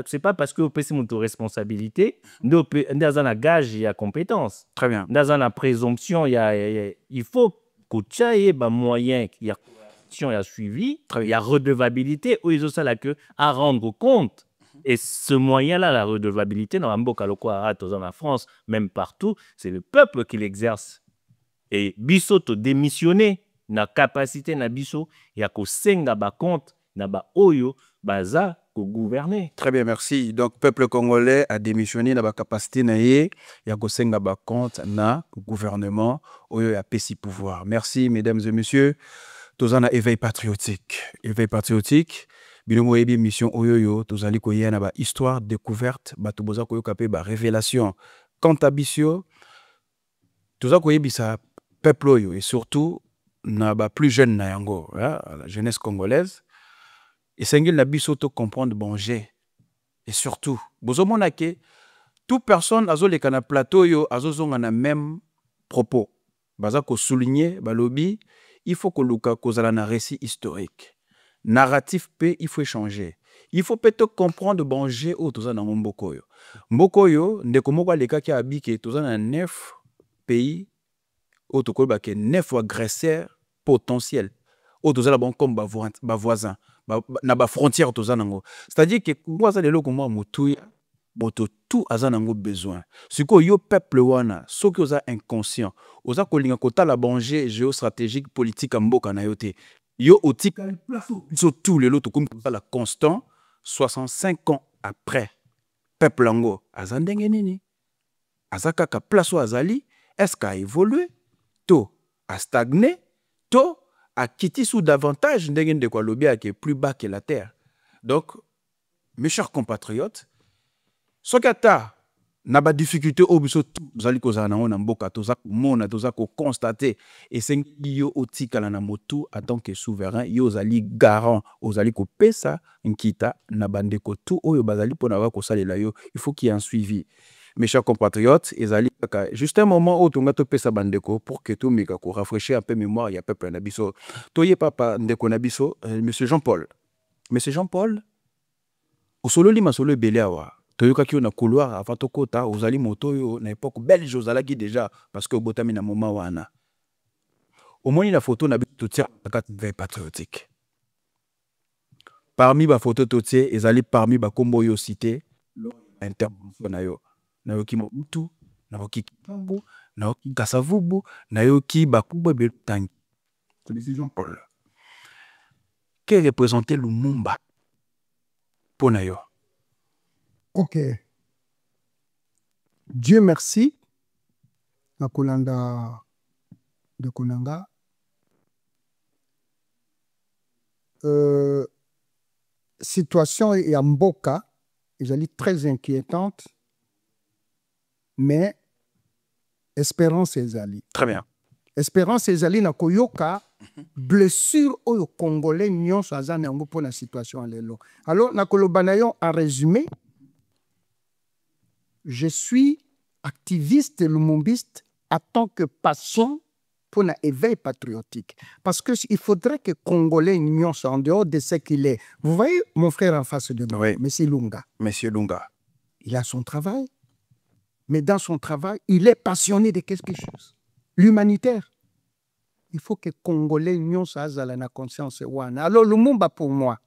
c'est pas parce que au PC Moutou responsabilité, dans un gage, il y a compétence. Très bien. Dans une présomption, il faut que tu aies des moyens. gestion et à suivi, il y a redevabilité, où ils ont ça là que à rendre compte. Et ce moyen-là, la redevabilité, dans la France, même partout, c'est le peuple qui l'exerce. Et biso to démissionner, na capacité na biso, ya ko senga ba compte, na ba oyo, baza ko gouverner. Très bien, merci. Donc, peuple congolais a démissionné dans la capacité na ye, ya ko senga ba compte na gouvernement, oyo ya pesi pouvoir. Merci, mesdames et messieurs. Tozana éveil patriotique. Éveil patriotique. Binomo ebi mission oyoyo, tozali koya na ba histoire découverte, ba toboza koyo kapé ba révélation. Quant à bisio, toza koyebisa peuple oyo et surtout na ba plus jeune na yango, la jeunesse congolaise. Et sengil na biso to comprendre bonje. Et surtout, bozomona ke toute personne azoleka na plateau yo azozonga na même propos. Baza ko souligner balobi, il faut que luka kozala na récit historique. Narratif P, il faut échanger. Il faut peut-être comprendre bonje o toza na mboko yo. Mboko yo ndeko moko aleka ki abike toza na 9 pays o tokoba ke 9 agresseurs potentiels. O toza la bon comme ba voisin, na ba frontière toza nango. C'est-à-dire que kwa za lelo ko mo mutuya moto tout aza nango besoin. Siko yo peuple wana, soki oza inconscient, oza kolinga kotala bonje géostratégique politique mboka na yo te. Yo otika surtout les lots comme la constant 65 ans après peuple ango azandenge nini azaka ka place azali est-ce qu'a évolué to a stagné to a quitté sous davantage ndenge de quoi lobia qui est plus bas que la terre. Donc mes chers compatriotes, sokata na ba difficulté obiso zali kozana nango na mboka toza mona toza ko constater et c'est yo otikala na motu en tant que souverain yo zali garant ozali ko pesa nkita na bandeko tout oyo bazali pona ba ko salela yo, il faut qu'il y ait un suivi. Mes chers compatriotes, ezali juste un moment où tonga to pesa bandeko pour que tout mika ko rafraîchir un peu mémoire ya peuple na biso. Toye papa ndeko na biso monsieur Jean-Paul. Monsieur Jean-Paul osololi masolo ebele awa. Toyoka ki na couloir avant tokota ozali moto yo na époque belge ozalaki déjà parce que botami na moment wana. Au moins la photo na biso tire veille patriotique. Parmi ba photo totie ezali parmi ba kombo yo cité intervention na yo. Na yo ki Mobutu, na yo ki Kambo, na yo ki Kasavubu, na yo ki Bakuba Betangi. C'est Jean-Paul. Qui représentait Lumumba pour na yo? Ok. Dieu merci. Nakolanda de Konanga. Situation et Mboka, ils allaient très inquiétante, mais espérance et Zali. Très bien. Espérance et Zali na koyoka blessure au Congolais nyon sazana yango pour la situation à l'élo. Alors nakolobanayon en résumé. Je suis activiste et lumumbiste en tant que passion pour un éveil patriotique. Parce qu'il faudrait que les Congolais ignorent en dehors de ce qu'il est. Vous voyez mon frère en face de moi, oui. M. Lunga. Monsieur Lunga. Il a son travail, mais dans son travail, il est passionné de quelque chose. L'humanitaire. Il faut que les Congolais ignorent ça dans la conscience. Alors Lumumba pour moi,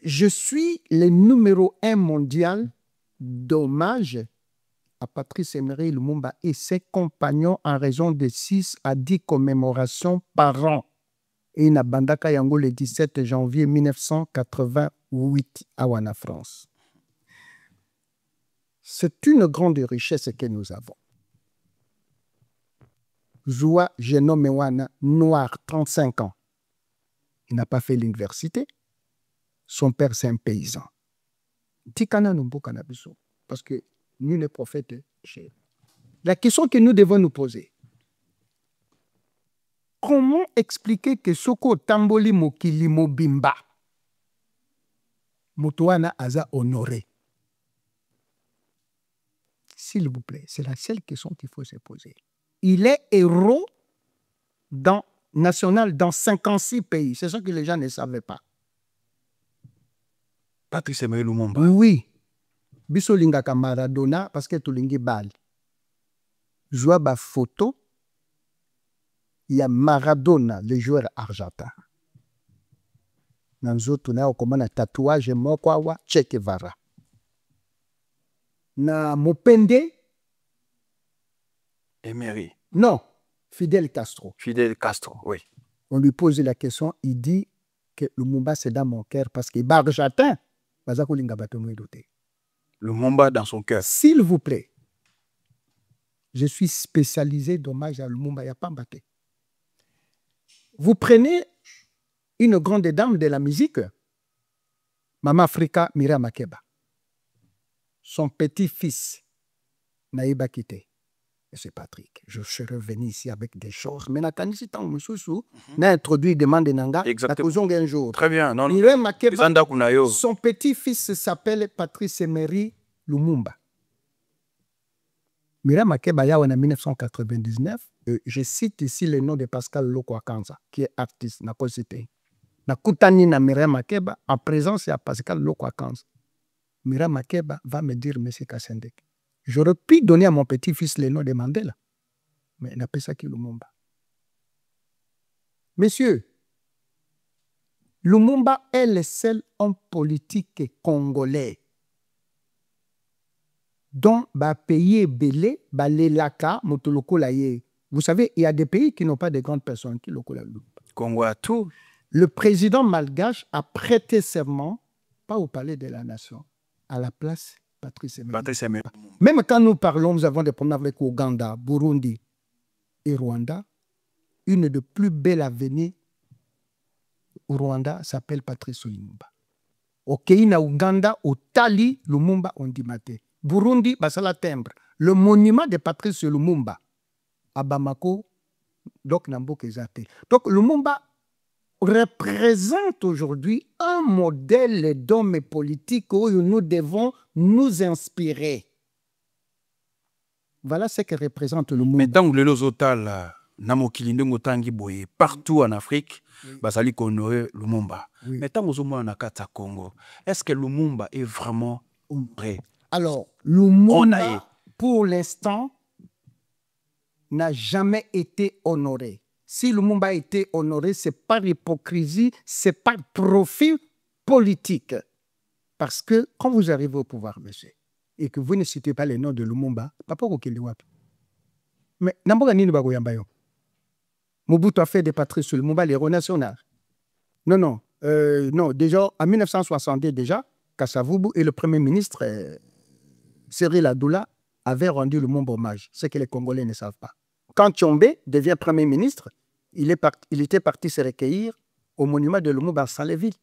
je suis le numéro 1 mondial d'hommage à Patrice Emery Lumumba et ses compagnons en raison de 6 à 10 commémorations par an. Et na Bandaka Yango le 17 janvier 1988 à Wana, France. C'est une grande richesse que nous avons. Joua Genome Wana, noir, 35 ans. Il n'a pas fait l'université. Son père, c'est un paysan. Tikana Numbo Kanabiso. Parce que nul n'est prophète chez. La question que nous devons nous poser, comment expliquer que Soko Tamboli Mokili Mobimba Motoana Aza honoré? S'il vous plaît, c'est la seule question qu'il faut se poser. Il est héros national dans 56 pays. C'est ce que les gens ne savaient pas. Patrice Emery Lumumba. Oui. Biso lingaka Maradona parce que tulingi bal. Joua ba photo il y a Maradona, le joueur argentin. Dans autres, on a comme un tatouage Mokwawa Che Guevara. Na Mopende. Emery. Non, Fidel Castro. Fidel Castro, oui. On lui pose la question, il dit que Lumumba c'est dans mon cœur parce qu'il est argentin. Lumumba dans son cœur. S'il vous plaît, je suis spécialisé d'hommage à Lumumba, il n'y a pas mbaké. Vous prenez une grande dame de la musique, Mama Africa Mira Makeba. Son petit-fils, Naïba Kité. Et c'est Patrick. Je serai venu ici avec des choses. Mais Nathalie, tant monsieur n'a introduit demande nanga. Exactement. Un jour. Très bien. Non, Mira Makeba, non. son petit-fils s'appelle Patrice Emery Lumumba. Mira Makeba en 1999. Je cite ici le nom de Pascal Lokwakanza, qui est artiste. Na Koutani na Mira Makeba, en présence de Pascal Lokwakanza. Mira Makeba va me dire, monsieur Kassendek, j'aurais pu donner à mon petit-fils le nom de Mandela, mais il n'a pas ça qui Lumumba. Monsieur, Lumumba est le seul homme politique congolais dont le pays est belé, laka, motoloko laye. Vous savez, il y a des pays qui n'ont pas de grandes personnes qui le Lumumba. Congo a tout. Le président malgache a prêté serment, pas au palais de la nation, à la place Patrice Emery. Même quand nous parlons, nous avons des problèmes avec Ouganda, Burundi et Rwanda. Une des plus belles avenues au Rwanda s'appelle Patrice Lumumba. Au Kenya, Ouganda, au Tali, Lumumba, on dit maté. Burundi, Basala Timbre. Le monument de Patrice Lumumba à Bamako, donc Namboke Zate. Donc Lumumba représente aujourd'hui un modèle d'homme politique où nous devons nous inspirer. Voilà ce que représente Lumumba. Mais dans le Lozotal, partout en Afrique, basali honorer Lumumba. Oui. Mais tant que Congo, est-ce que Lumumba est vraiment honoré? Alors, Lumumba, pour l'instant, n'a jamais été honoré. Si Lumumba a été honoré, c'est par hypocrisie, c'est par profit politique. Parce que quand vous arrivez au pouvoir, monsieur, et que vous ne citez pas les noms de Lumumba, papa Okelewapi. Mais Namboga Nini Bagoyambayo. Mobutu a fait de Patrice Lumumba l'héros national. Non, déjà, en 1962, déjà, Kassavubu et le Premier ministre Cyril Adoula avaient rendu Lumumba hommage, ce que les Congolais ne savent pas. Quand Tshombe devient Premier ministre, il était parti se recueillir au monument de Lumumba à Saint-Léville,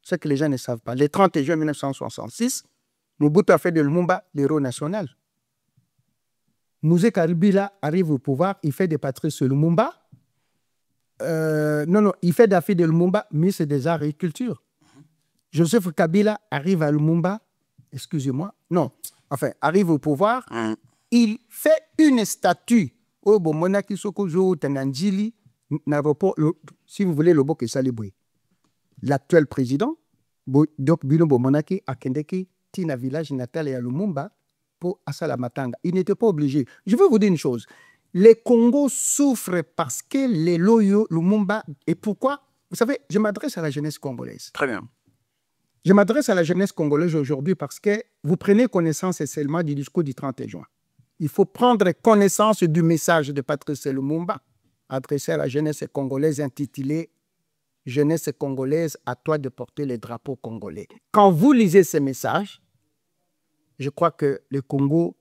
ce que les gens ne savent pas. Le 30 juin 1966, Mobutu a fait de Lumumba l'héros national. Mouzé Karibila arrive au pouvoir, il fait de Patrice Lumumba. Il fait d'affaires de Lumumba ministre des Arts et Culture. Joseph Kabila arrive à Lumumba, arrive au pouvoir, il fait une statue au Monaki Sokozo Tananjili, si vous voulez, le Bok et Saliboué. L'actuel président, Dok Bilobo Monaki, à Kendeki, Tina village natal et à Lumumba, pour Asalamatanga. Il n'était pas obligé. Je veux vous dire une chose. Les Congos souffrent parce que les loyaux, Lumumba, et pourquoi? Vous savez, je m'adresse à la jeunesse congolaise. Très bien. Je m'adresse à la jeunesse congolaise aujourd'hui parce que vous prenez connaissance seulement du discours du 30 juin. Il faut prendre connaissance du message de Patrice Lumumba adressé à la jeunesse congolaise intitulé « Jeunesse congolaise, à toi de porter le drapeau congolais ». Quand vous lisez ce message, je crois que le Congo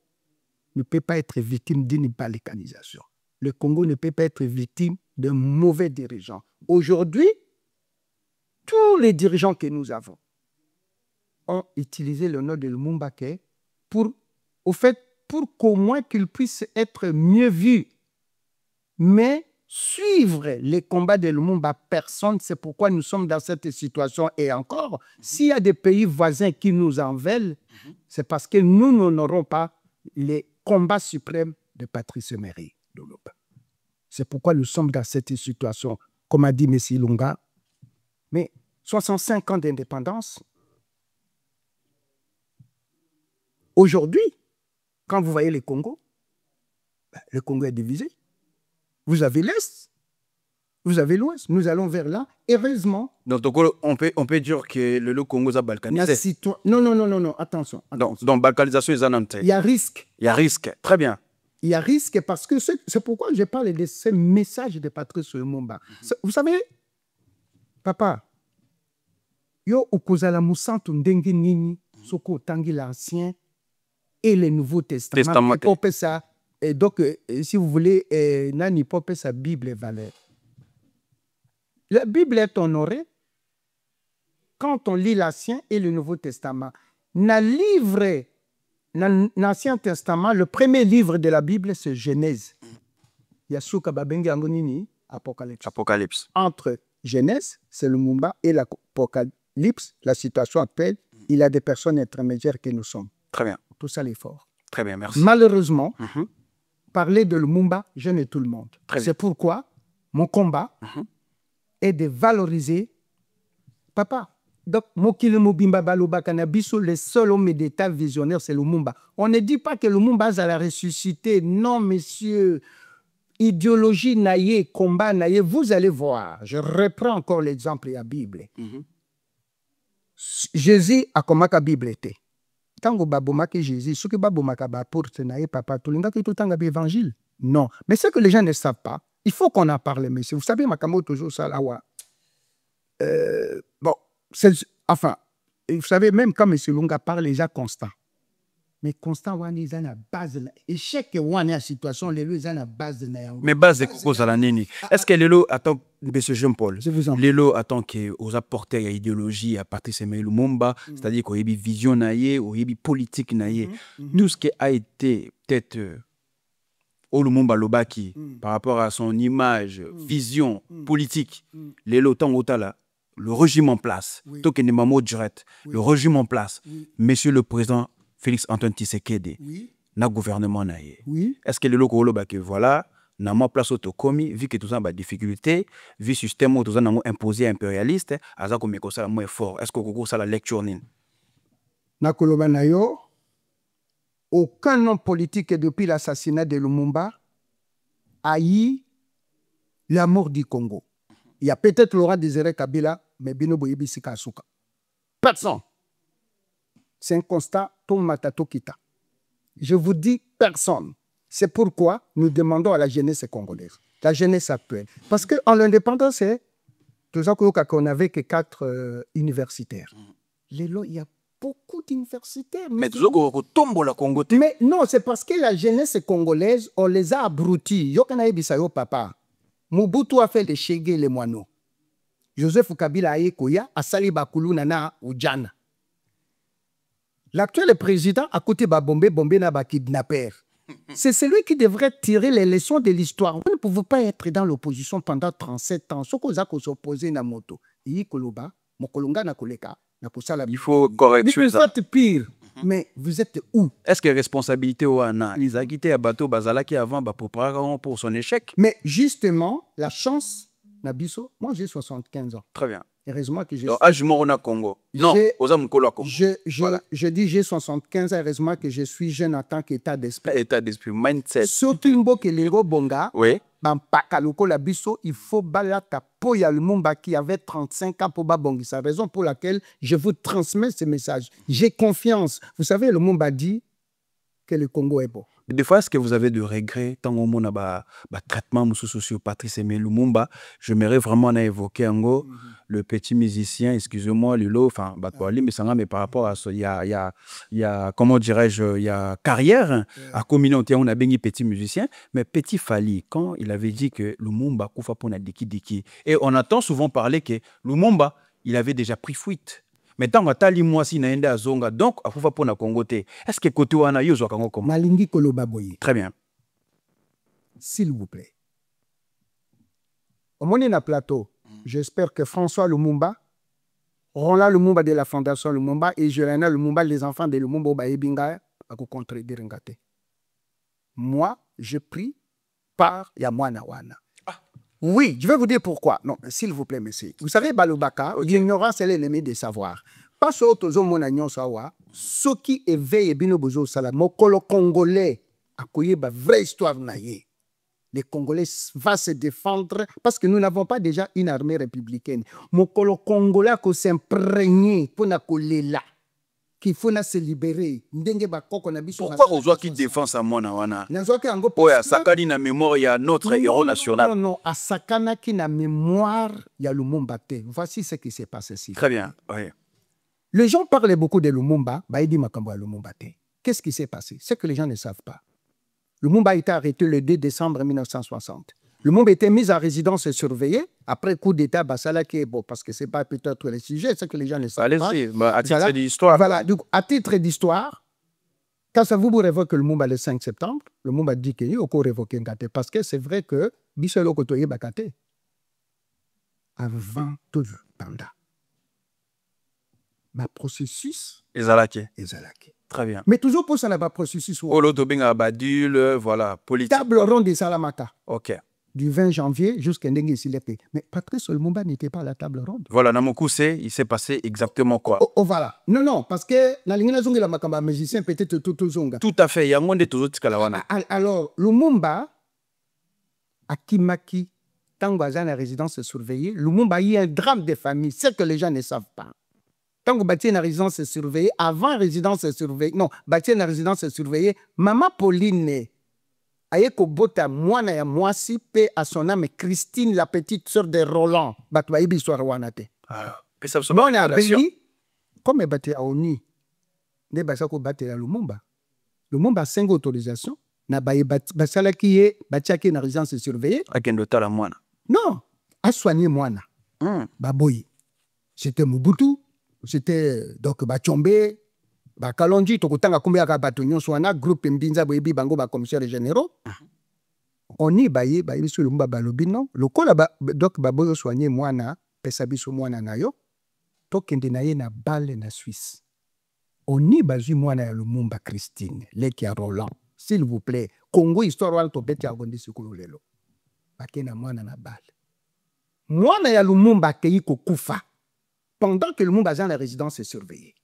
ne peut pas être victime d'une balkanisation. Le Congo ne peut pas être victime de mauvais dirigeants. Aujourd'hui, tous les dirigeants que nous avons ont utilisé le nom de Lumumba pour qu'au moins qu'il puisse être mieux vu. Mais suivre les combats de Lumumba, personne, c'est pourquoi nous sommes dans cette situation. Et encore, s'il y a des pays voisins qui nous en veulent, c'est parce que nous n'honorons pas les combats suprêmes de Patrice Emery Lumumba. C'est pourquoi nous sommes dans cette situation, comme a dit M. Lunga. Mais 65 ans d'indépendance, aujourd'hui, quand vous voyez le Congo est divisé. Vous avez l'Est, Vous avez l'Ouest, nous allons vers là. Heureusement, Donc, on peut dire que le Congo est balkanisé. non, attention. Donc, balkanisation est en Il y a risque. Il y a risque. Très bien. Il y a risque parce que c'est pourquoi je parle de ces messages de Patrice Lumumba. Vous savez, papa, yo okozala musantu ndenge nini soko tangi l'Ancien et le Nouveau Testament. Et donc, si vous voulez, nani pope sa Bible valeur. La Bible est honorée quand on lit l'Ancien et le Nouveau Testament. Dans l'Ancien Testament, le premier livre de la Bible, c'est Genèse. Yasuka Babengi Angonini, Apocalypse. Apocalypse. Entre Genèse, c'est le Lumumba, et l'Apocalypse, la situation actuelle, il y a des personnes intermédiaires que nous sommes. Très bien. Tout ça, l'effort. Très bien, merci. Malheureusement, parler de Lumumba gêne tout le monde. C'est pourquoi mon combat est de valoriser papa. Donc, le seul homme d'État visionnaire, c'est Lumumba. On ne dit pas que Lumumba a ressuscité. Non, monsieur. Idéologie naïe, combat naïe. Vous allez voir. Je reprends encore l'exemple de la Bible. Jésus a comment la Bible était. Quand vous avez Jésus, ce que vous avez pour papa, tout le monde a l'évangile. Non. Mais ce que les gens ne savent pas, il faut qu'on en parle, monsieur. Vous savez, Makamo toujours ça là. Bon. Enfin, vous savez, même quand M. Lunga parle, les gens constant. Mais constant, ils ont la base. Et chaque situation, ils ont la base. Mais base de cause à la nini. Est-ce que Lélo attend, M. Jean-Paul, Lélo attend aux apporteurs à idéologie à Patrice Lumumba, c'est-à-dire qu'il y a une vision, il y a une politique. Nous, ce qui a été peut-être au Lumumba Lobaki par rapport à son image, vision politique, Lélo tant là. Le régime en place, le régime en place, monsieur le président Félix-Antoine Tshisekedi, na gouvernement naïe. Est-ce que le loco que voilà, na ma place autocomi, vu que tout ça a des difficultés, vu le système où tout ça n'a imposé impérialiste, aza comme ça moins fort. Est-ce que vous ça la lecture nin? Na koloba na yo, aucun homme politique depuis l'assassinat de Lumumba a eu la mort du Congo. Il y a peut-être Laurent Désiré Kabila, mais Bino Boyebi Sikasuka. Personne. C'est un constat, tout matato kita. Je vous dis personne. C'est pourquoi nous demandons à la jeunesse congolaise, la jeunesse actuelle. Parce qu'en l'indépendance, c'est tout ça qu'on n'avait que 4 universitaires. Il y a beaucoup d'universitaires. Mais non, c'est parce que la jeunesse congolaise, on les a abrutis. Yokana Ebisayo papa. Mobutu a fait les Chégué et les moineaux. Joseph Kabila a Ekoya, a Sali Bakulu Nana Oudjana. L'actuel président a côté Babombe, Bombe Naba kidnapper. C'est celui qui devrait tirer les leçons de l'histoire. Vous ne pouvez pas être dans l'opposition pendant 37 ans. Ce qu'on a s'opposer na moto. Il faut correction. Vous êtes pire. Mais vous êtes où? Est-ce que responsabilité ou Anna? Ils ont quitté à bateau Bazalaki avant pour son échec. Mais justement, la chance, Nabiso, moi j'ai 75 ans. Très bien. Heureusement que j'ai... Congo. Non, je dis j'ai 75 ans, heureusement que je suis jeune en tant qu'état d'esprit. État d'esprit, mindset. Surtout que les Bonga, oui. Il faut balata Poya Lumumba qui avait 35 ans pour Babongi. C'est la raison pour laquelle je vous transmets ce message. J'ai confiance. Vous savez, Lumumba dit que le Congo est beau. Des fois, est-ce que vous avez de regrets tant qu'on a traitement socio Patrice Lumumba? J'aimerais vraiment évoquer le petit musicien, excusez-moi, Lilo, enfin, mais par rapport à ça, il y a comment dirais-je, il y a carrière à communauté, on a béni petit musicien, mais petit Fali, quand il avait dit que Lumumba koufa pona diki, et on entend souvent parler que Lumumba, il avait déjà pris fuite. Mais tant que tu moi si naenda azonga donc il faut pas Congoté. Est-ce que côté wana yo zo kango comme Malingi koloba boye. Très bien. S'il vous plaît. Au moins na plateau, j'espère que François Lumumba, Roland Lumumba de la Fondation Lumumba et Jelena Lumumba, les enfants de Lumumba ba ebinga à contredire ngate. Moi, je prie par Yamwana wana. Oui, je vais vous dire pourquoi. Non, s'il vous plaît, monsieur. Vous savez, Balobaka, l'ignorance est l'ennemi des savoirs. Pas ce que mon agnon sawa, ce qui éveille Bino Bozo Salam, mon colo congolais, a une vraie histoire naïe. les Congolais vont se défendre parce que nous n'avons pas déjà une armée républicaine. Mokolo Congolais ko s'imprégner pour na kolela qu'il faut se libérer. Pourquoi on doit qu'il défend sa mona wana? Oh, ya sakani na mémoire ya notre héros national. Non, à sakana qui na mémoire ya Lumumba te. Voici ce qui s'est passé ici. Très bien. Oui. Les gens parlaient beaucoup de Lumumba, bah il dit makambo ya Lumumba te. Qu'est-ce qui s'est passé? C'est que les gens ne savent pas. Lumumba a été arrêté le 2 décembre 1960. Lumumba était mis en résidence surveillée après coup d'État Basala qui est bon parce que c'est pas peut-être le sujet, c'est que les gens ne savent pas. Allez-y, à titre d'histoire. Voilà, donc à titre d'histoire, quand ça vous révoque Lumumba le 5 septembre, Lumumba dit qu'il y a encore révoqué Ngate parce que c'est vrai que Bisselo Kotoye Bakate avant tout pendant ma processus Ezalake. Très bien. Mais toujours pour ça là processus Olo Tobinga Badule, voilà, politique. Table ronde de Salamaka. OK. Du 20 janvier jusqu'à Ndengue Silepe. Mais Patrice Lumumba n'était pas à la table ronde. Voilà, Namokuse, il s'est passé exactement quoi? Oh, voilà. Non, parce que na lingina zongi la makamba musicien peut-être tout zonga. Tout à fait, yangonde toujours tikalawana. Alors, Lumumba Akimaki tango azana résidence surveillée, Lumumba y a un drame de famille, c'est que les gens ne savent pas. Tant que bâti une résidence surveillée, avant résidence surveillée, non, bâti une résidence surveillée, maman Pauline aye ko bota mwana ya mwasi pe à son âme Christine, la petite sœur de Roland. Batwa ibi histoire wana te. Et ça Bon, on a béni, comme bâti a oni, ne basa ko bâti la Lumumba. Lumumba a 5 autorisations, na baye basala qui est bâti à une résidence surveillée. Akendota la mwana. Non, a soigné mwana. Baboyi. C'était Mobutu. C'était donc Bachombe, Bakalonji, Tokutanga Kumbia Batonyon Swana, groupe Mbinza Boebi Bango, commissaires généraux. On y baye sur le Lumba Balobino. Le col donc Baboyo soigné Moana, Pesabiso Moana Nayo, Tokende Naye na balle na Suisse. On y bazu Moana Lumumba Christine, Lekia Roland. S'il vous plaît, Congo histoire wal to beti agondi sikulu lelo. Bakena Moana na balle. Moana ya Lumumba keyi ko kufa. Pendant que le Lumumba est en la résidence est surveillée.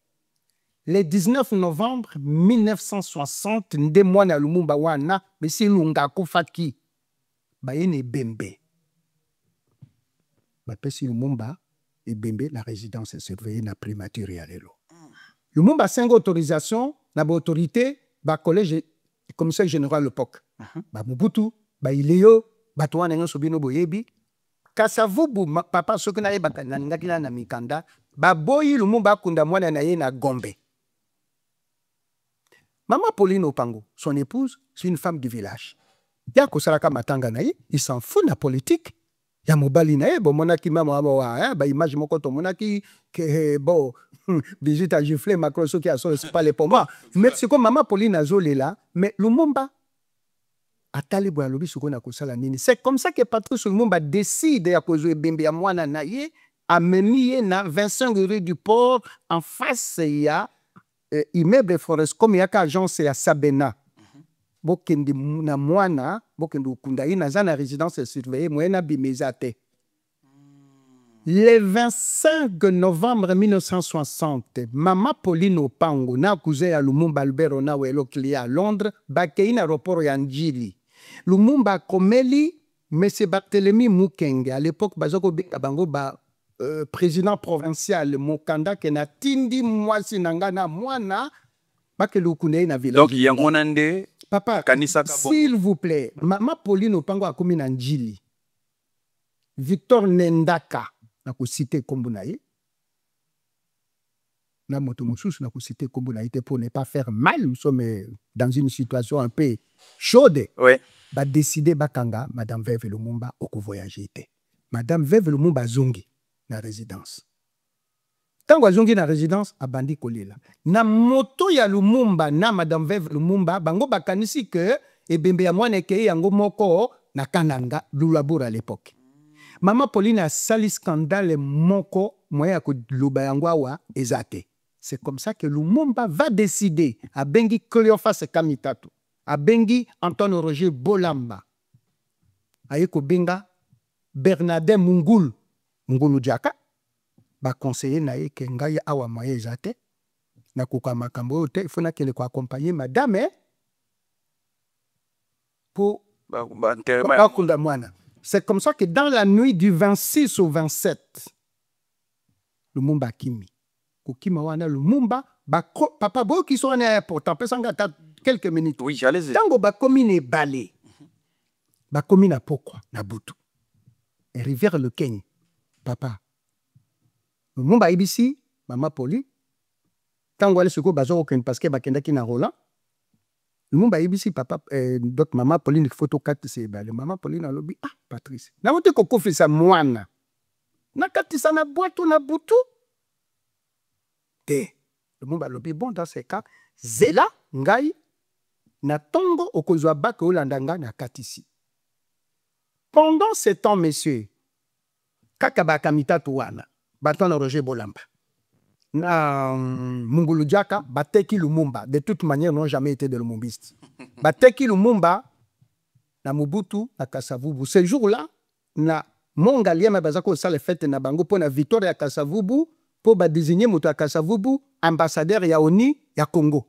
Le 19 novembre 1960, nde mwana Lumumba wana, Messi Lunga Kofaki, Bayene Bembe. Bapesi Lumumba et Bembe, la résidence est surveillée, na primature ya lelo. Lumumba a 5 autorisations, na ba autorité, ba collège, commissaire général l'époque. Ba Mobutu, ba Ileo, ba Toana Nyon Sobino Boyebi, Kasavubu papa soki na yebaka na ngaki na mikanda baboyi Lumumba kunda mwana na ye na Gombe. Maman Pauline Opango, son épouse, c'est une femme du village. Ya kosalaka matanga na ye, il s'en fout na politique. Ya mobali na ye bo monaki mama wa ba image moko to monaki que bon Brigitte a giflé Macron soki a son c'est pas les pour moi. Mais c'est comme maman Pauline azolela, mais Lumumba c'est comme ça que Patrice Lumumba décide à cause de Bembe à Mwana Naye, à mener na 25 rue du port, en face il y a immeuble forest comme il y a qu'agence à Sabena. Bokendi na Mwana, bokendi ukunda ina zana résidence surveillée, moyena bimezate. Le 25 novembre 1960, Maman Pauline Opango, na cousin à Lumumba Albert Onawelo qui est à Londres, bakei na aéroport ya Njili. Lumumba Komeli, M. Barthélemy Mukenge, à l'époque, Bazoko Bango, président provincial, Mokanda, qui n'a tindi mwasi nangana mwana, bakelukune na village. Donc, il y a un ande, papa, s'il vous plaît, Maman Pauline Opango a commis Njili. Victor Nendaka, na ko cité Kombunaye. Na motomosus na ko cité Kombunaye pour ne pas faire mal. Nous sommes dans une situation un peu chaude. Oui. Ba décidé bakanga Madame Veuve Lumumba au voyager. Madame Veuve Lumumba zongi na résidence. Tango zongi na résidence a bandi kolela. Na moto ya Lumumba na Madame Veuve Lumumba bango bakanisi que ebembe ya mwana ke yango moko na kananga lulabura à l'époque. Maman Pauline a sali scandale moko moya ko luba yango awa ezate. C'est comme ça que Lumumba va décider à bengi Cléophas Kamitatu, à bengi Antoine Roger Bolamba, à yeko benga Bernardin Mungulu Diaka, ba conseiller na ye ke ngai awa moya ezate, na kuka makambo te, il faut na kele ko accompagner madame pour bakunda mwana. C'est comme ça que dans la nuit du 26 au 27, Lumumba Kimi. Kokima wana Lumumba, papa bo qui sont en important, pesanga quelques minutes. Oui, allez-y. Tango bakomi ne balé. Bakomi na pokwa, na butu. Et rivière le Kenya. Papa. Lumumba ibisi, Mama Poli. Tango ale soko bazo okene parce que bakendaki na Roland. Lumumba ibisi papa donc Mama Pauline photo 4 c'est balé. Mama Pauline a lobby Patrice. Na wote ko kofisa mwana. Na katisa na boîte na butu. Te. Lumumba lobby bon dans ces cas, zela ngai na tongo okozwa bak olandanga na katisi. Pendant ce temps, messieurs, kaka bakamita tuwana, batona Roger Bolamba. Na Mungulu Diaka, bateki Lumumba, de toute manière, n'ont jamais été de lumumbistes. Bateki Lumumba, na Mobutu, na Kasavubu. Ce jour-là, na Mongalia Mabazako sale fête na bango pour la victoire ya Kasavubu, pour désigner moto à Kasavubu, ambassadeur ya ONU ya Congo.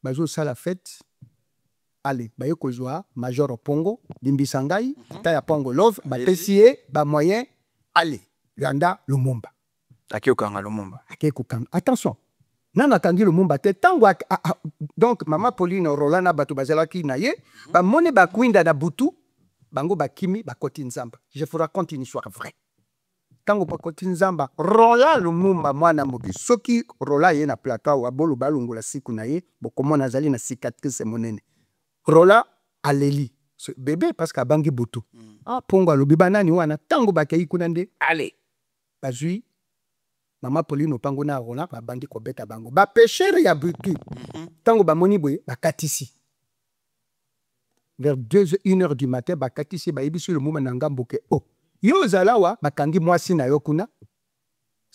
Bazo sale fête. Allez, bayo kozwa Major Pongo, Dimbisangai, Taya Pongo Love, Batesie, ba moyen, allez, Yanda Lumumba. Akiyokanga Lumumba. Akiyokanga. Attention. Nana kangi Lumumba te tango donc Mama Pauline Rolana batu bazelaki na ye, ba mone ba kwinda na butu, bango ba kimi ba koti nzamba. Je vous raconte une histoire vraie. Tango ba koti nzamba, Rola Lumumba mwana moki soki Rola ye na plateau wa bolu balungu la siku na ye, bokomona zali na cicatrice monene. Rola aleli ce bébé parce qu'à bangi butu. Pongo alobi banani wana tango bakei kunande allez. Bazui Mama Pauline opango na Rola ba bandi ko beta bango. Ba pêcheur ya butu. Tango ba moni boye ba katisi. Vers 1h du matin ba katisi ba yebisu le muma na ngamboke yo zalawa ba kangi mwasi na yokuna.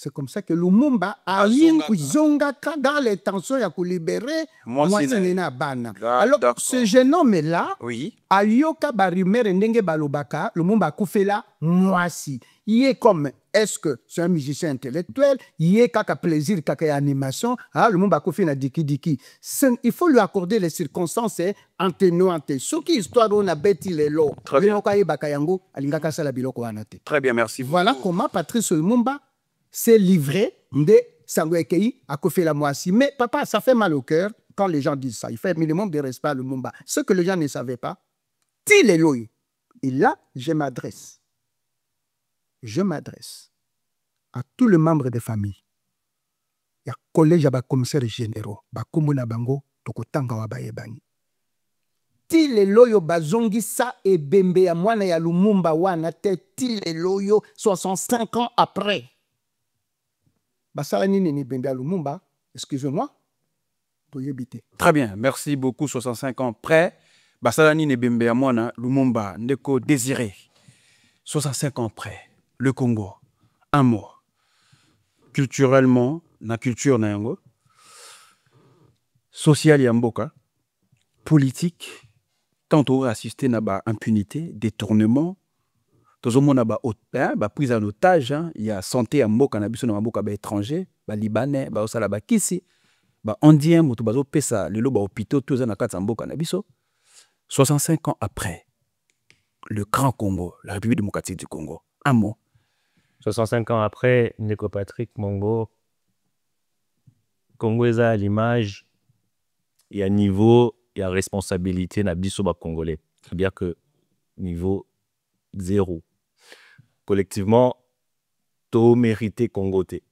C'est comme ça que Lumumba a zongaka dans les tensions à libérer Mwasina Bana. Alors, ce jeune homme-là, oui. a yoka barimere ndenge balobaka, Lumumba koufela Mwasi. Il est comme, est-ce que c'est un musicien intellectuel? Il est kaka plaisir, kaka animation. Lumumba koufela diki diki. Il faut lui accorder les circonstances atténuantes. Ce qui histoire on a bêti les lots. Très bien. Très bien, merci. Voilà comment Patrice Lumumba s'est livré de Sangwekei à Kofi la Moissi. Mais papa, ça fait mal au cœur quand les gens disent ça. Il fait un minimum de respect à Lumumba. Ce que les gens ne savaient pas, il est loin. Et là, je m'adresse à tous les membres de famille. Il y a collège à commissaire généraux, bakumuna bango, tokotanga wa bayebani. Ti le loyo bazongi sa et bembe ya mwana ya Lumumba wana te ti le loyo 65 ans après. Basalani ni bembe ya Lumumba, excusez-moi, très bien, merci beaucoup. 65 ans près, Basalani ni bembe ya mwana Lumumba ndeko désiré. 65 ans près, le Congo, un mot. Culturellement, na culture na yango, social yamboka, politique, tantôt assisté na ba impunité, détournement, tozomona ba prise en otage, il y a santé à mboka na biso na mboka ba étranger, ba libanais, ba osala ba kisi, ba indien moto bazo pesa lelo ba hôpitaux tous na kata mboka na biso. 65 ans après, le grand Congo, la République démocratique du Congo, un mot. 65 ans après, Ndeko Patrick Mongo, Congo est à l'image, il y a niveau, il y a responsabilité na biso ba Congolais. C'est-à-dire que niveau 0. Collectivement, to mérité Congoté.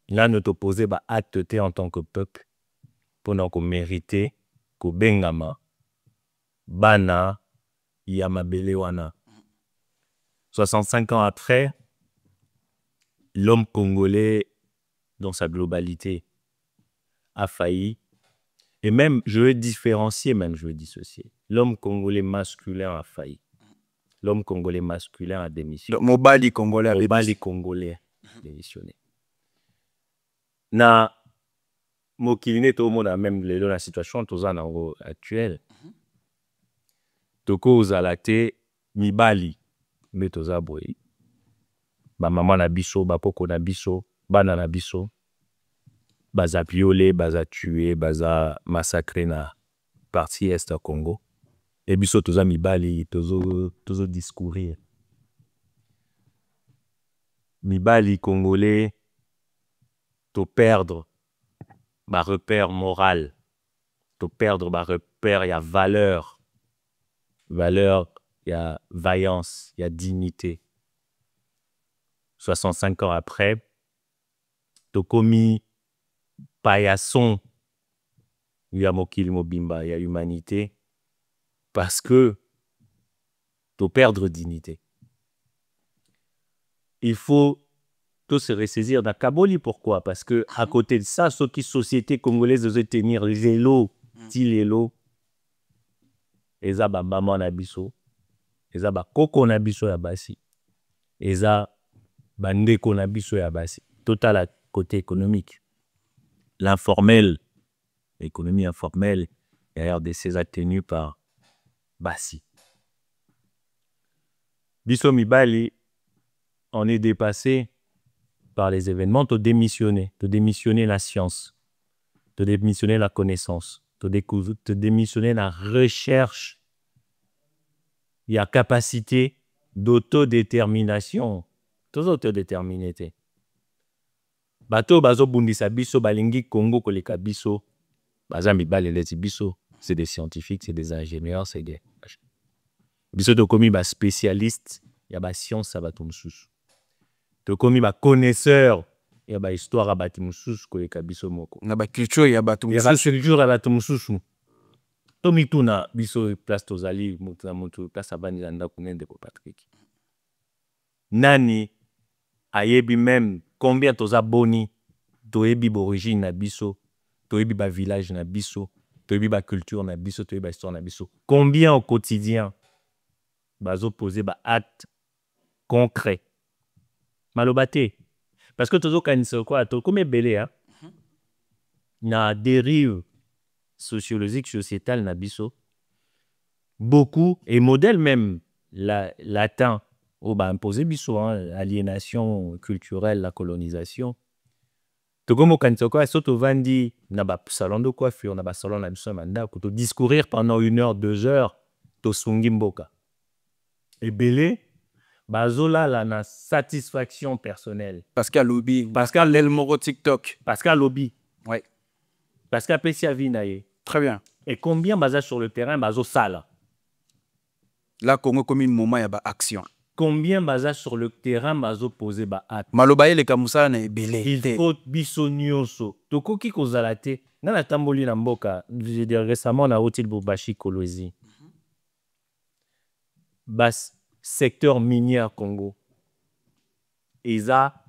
Là, ne t'opposer ba acte en tant que peuple pendant qu'on mérité ko bengama bana yamabele wana. 65 ans après, l'homme congolais dans sa globalité a failli. Et même, je veux différencier, je veux dissocier. L'homme congolais masculin a failli. L'homme congolais masculin a démissionné. Mobali congolais a démissionné. Na mokiline tout le monde a même la situation actuelle. Toko uzalate mibali metoza boy. Ba maman na biso, ba poko na biso, bana na biso. Baza violé, baza tué, baza massacré na partie est Congo. Et biso toza mibali tozo discourir. Mibali congolais to perdre ma repère moral, to perdre ma repère, il y a valeur, il y a vaillance, il y a dignité. 65 ans après, to komi paillasson, il y a mokili mobimba, il y a humanité, parce que to perdre dignité. Il faut tout se ressaisir dans Kaboli. Pourquoi? Parce que à côté de ça, ceux qui société congolaise doivent tenir les lots, les lots, eza ba maman na biso, eza ba koko na biso ya basi, eza ba ndeko na biso ya basi. Total à côté économique. L'informel, l'économie informelle, d'ailleurs de ces tenus par Bassi. Biso mibali, on est dépassé par les événements, de démissionner la science, de démissionner la connaissance, de démissionner la recherche. Il y a capacité d'autodétermination, tous autodéterminité. Bato bazo bundisa biso balingi Congo koleka biso, baza mibali leti biso, c'est des scientifiques, c'est des ingénieurs, c'est des biso to komi ba spécialiste, ya ba science sa bato mususu. To komi ba connaisseur, ya ba histoire abati mususu koleka biso moko. Na ba culture ya bato mususu. Ya ba culture ya bato mususu. To mituna biso place tozali mutu na mutu place abani landa kunende ko Patrick. Nani ayebi même combien toza boni, toyebi origine na biso, toyebi ba village na biso, toyebi ba culture na biso, toyebi ba histoire na biso. Combien au quotidien bazo poser ba acte concret. Malobate. Parce que tozo kanisa quoi, to comme belé hein. Na dérive sociologique sociétale na biso. Beaucoup et modèle même latin au ba imposé biso hein, aliénation culturelle, la colonisation. Togomo kanisa quoi, soto vandi na ba salon de coiffure, na ba salon na biso manda ko to discourir pendant 1 heure, 2 heures, to sungi mboka. Et belé bazola la na satisfaction personnelle. Pascal Lobby, Pascal Lelmoro TikTok. Pascal Lobby. Ouais. Pascal Pessia Vinaye. Très bien. Et combien baza sur le terrain bazo sala? Là Congo comme un moment ya ba action. Combien baza sur le terrain bazo poser ba acte? Malobaye le kamusa na belé. Il faut biso nyonso. Tokoki kozala te. Na na tamboli na mboka, je dire récemment na Hotel Bobashi Kolwezi. Bas secteur minier Congo. Ils a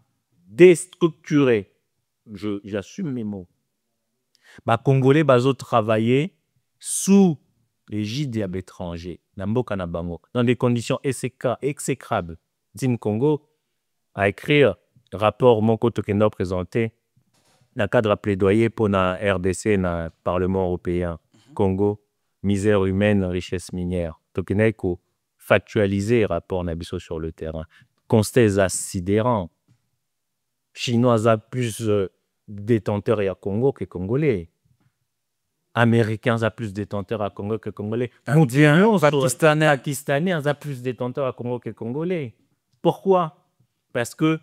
déstructuré. J'assume mes mots. Bah Congolais bazo travailler sous l'égide des étrangers. Namboka na bango dans des conditions exécrables. Dim Congo a écrit rapport Moko Tokendo présenté dans le cadre plaidoyer pour la RDC dans le Parlement européen. Congo, misère humaine, richesse minière. Tokeneko factualiser rapport Nabiso sur le terrain. Constat sidérant. Chinois a plus détenteurs à Congo que Congolais. Américains a plus détenteurs à Congo que Congolais. Pakistanais a plus détenteurs à Congo que Congolais. Pourquoi? Parce que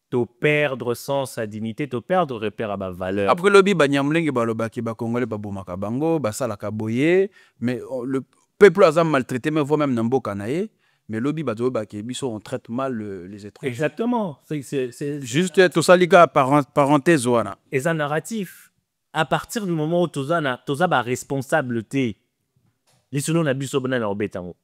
tu perdre sans sa dignité, tu perdre repère à ma valeur. Après le banyamlenge balobaki ba Congolais ba bomaka bango, ba salaka boye, mais le peuple a maltraité, mais voit même Namboka nae, mais lobby bazo baki biso on traite mal les étrangers. Exactement. C'est juste tout ça les gars parenthèse wana. Et un narratif. À partir du moment où toza ba responsabilité, les selon na biso bana na obetango.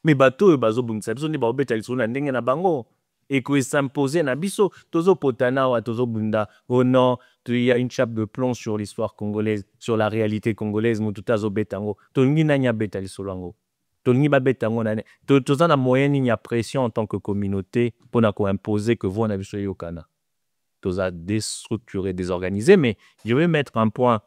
Mais bato bazo bunsa biso ni ba obeta les selon na ndenge na bango. Et que s'imposer na biso tozo potana wa tozo bunda. Oh non, il y a une chape de plomb sur l'histoire congolaise, sur la réalité congolaise, mututazo betango. Tongi na nya beta les solango. Tongi ba betango na toza na moyenne il y a pression en tant que communauté pour na ko imposer que vous na biso yokana. Toza déstructuré, désorganisé, mais je vais mettre un point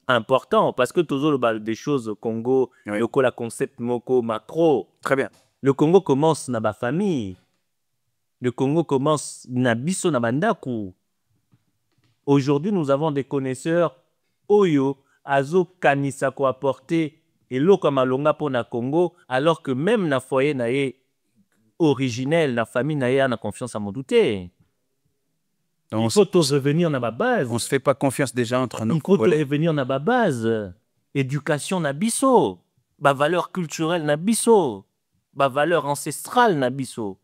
important parce que tozo des choses au Congo, oui. Le concept moko macro. Très bien. Le Congo commence na ba famille. Le Congo commence na biso na bandaku. Aujourd'hui, nous avons des connaisseurs oyo azo kanisa ko apporter eloko malonga pour na Congo, alors que même na foyer na ye originel, la famille na ye a confiance à mon douter. Il faut tous revenir dans ma base. On ne se fait pas confiance déjà entre nous. Il faut revenir dans ma base. Éducation na biso. Ba valeur culturelle na biso. Ba valeur ancestrale na biso.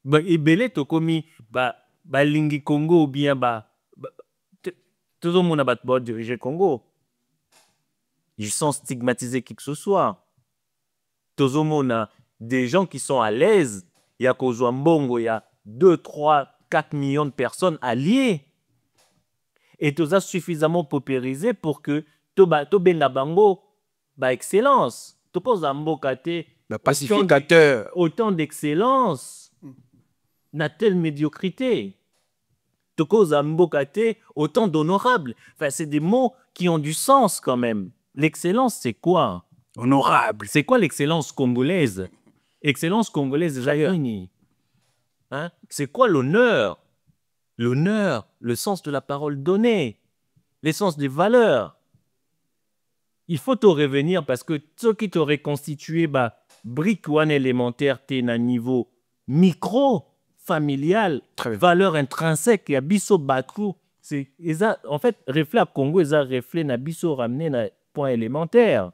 Ba ebele to komi ba lingi Congo ou bien tout le monde a diriger Congo. Ils sont stigmatisés qui que ce soit. Tout le monde a des gens qui sont à l'aise. Il y a Mbongo, il y a 2, 3, 4 millions de personnes alliées. Et tout ça suffisamment paupérisé pour que to benga bango ba excellence. To pose un mot kate pacificateur. Autant d'excellence. Na telle médiocrité. To cause un mot kate autant d'honorable. Enfin, c'est des mots qui ont du sens quand même. L'excellence, c'est quoi? Honorable. C'est quoi l'excellence congolaise? Excellence congolaise, hein? C'est quoi l'honneur? L'honneur, le sens de la parole donnée, l'essence des valeurs. Il faut te revenir parce que ce qui t'aurait constitué, brique one élémentaire, t'es à niveau micro, familial, valeur intrinsèque, il y a biso batru. En fait, reflet à Congo, ils ont reflet na biso ramené na point élémentaire.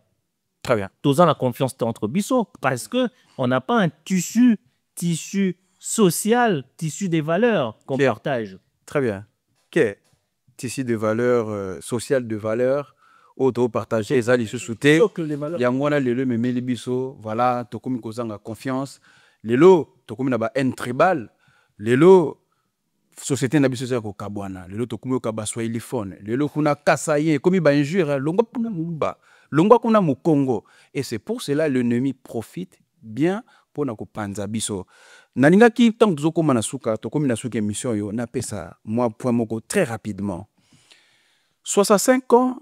Très bien. Tous en la confiance entre biso parce que on n'a pas un tissu social, tissu des valeurs qu'on partage. Très bien. Quel tissu de valeurs, social de valeurs, auto partagé, les alliés sous-soutés. Yangwana lelo me meli biso, voilà, tokomi kozanga confiance. Lelo tokomi na ba haine tribal. Lelo société na biso ko kabwana. Lelo tokomi ko ba swahili phone. Lelo kuna kasaye komi ba injure longo puna muba. Longo kuna mu Congo. Et c'est pour cela l'ennemi profite bien pour na ko panza biso. Nalinga ki tant que koma na suka tokomi na suka émission yo na pesa moi point moko très rapidement. 65 ans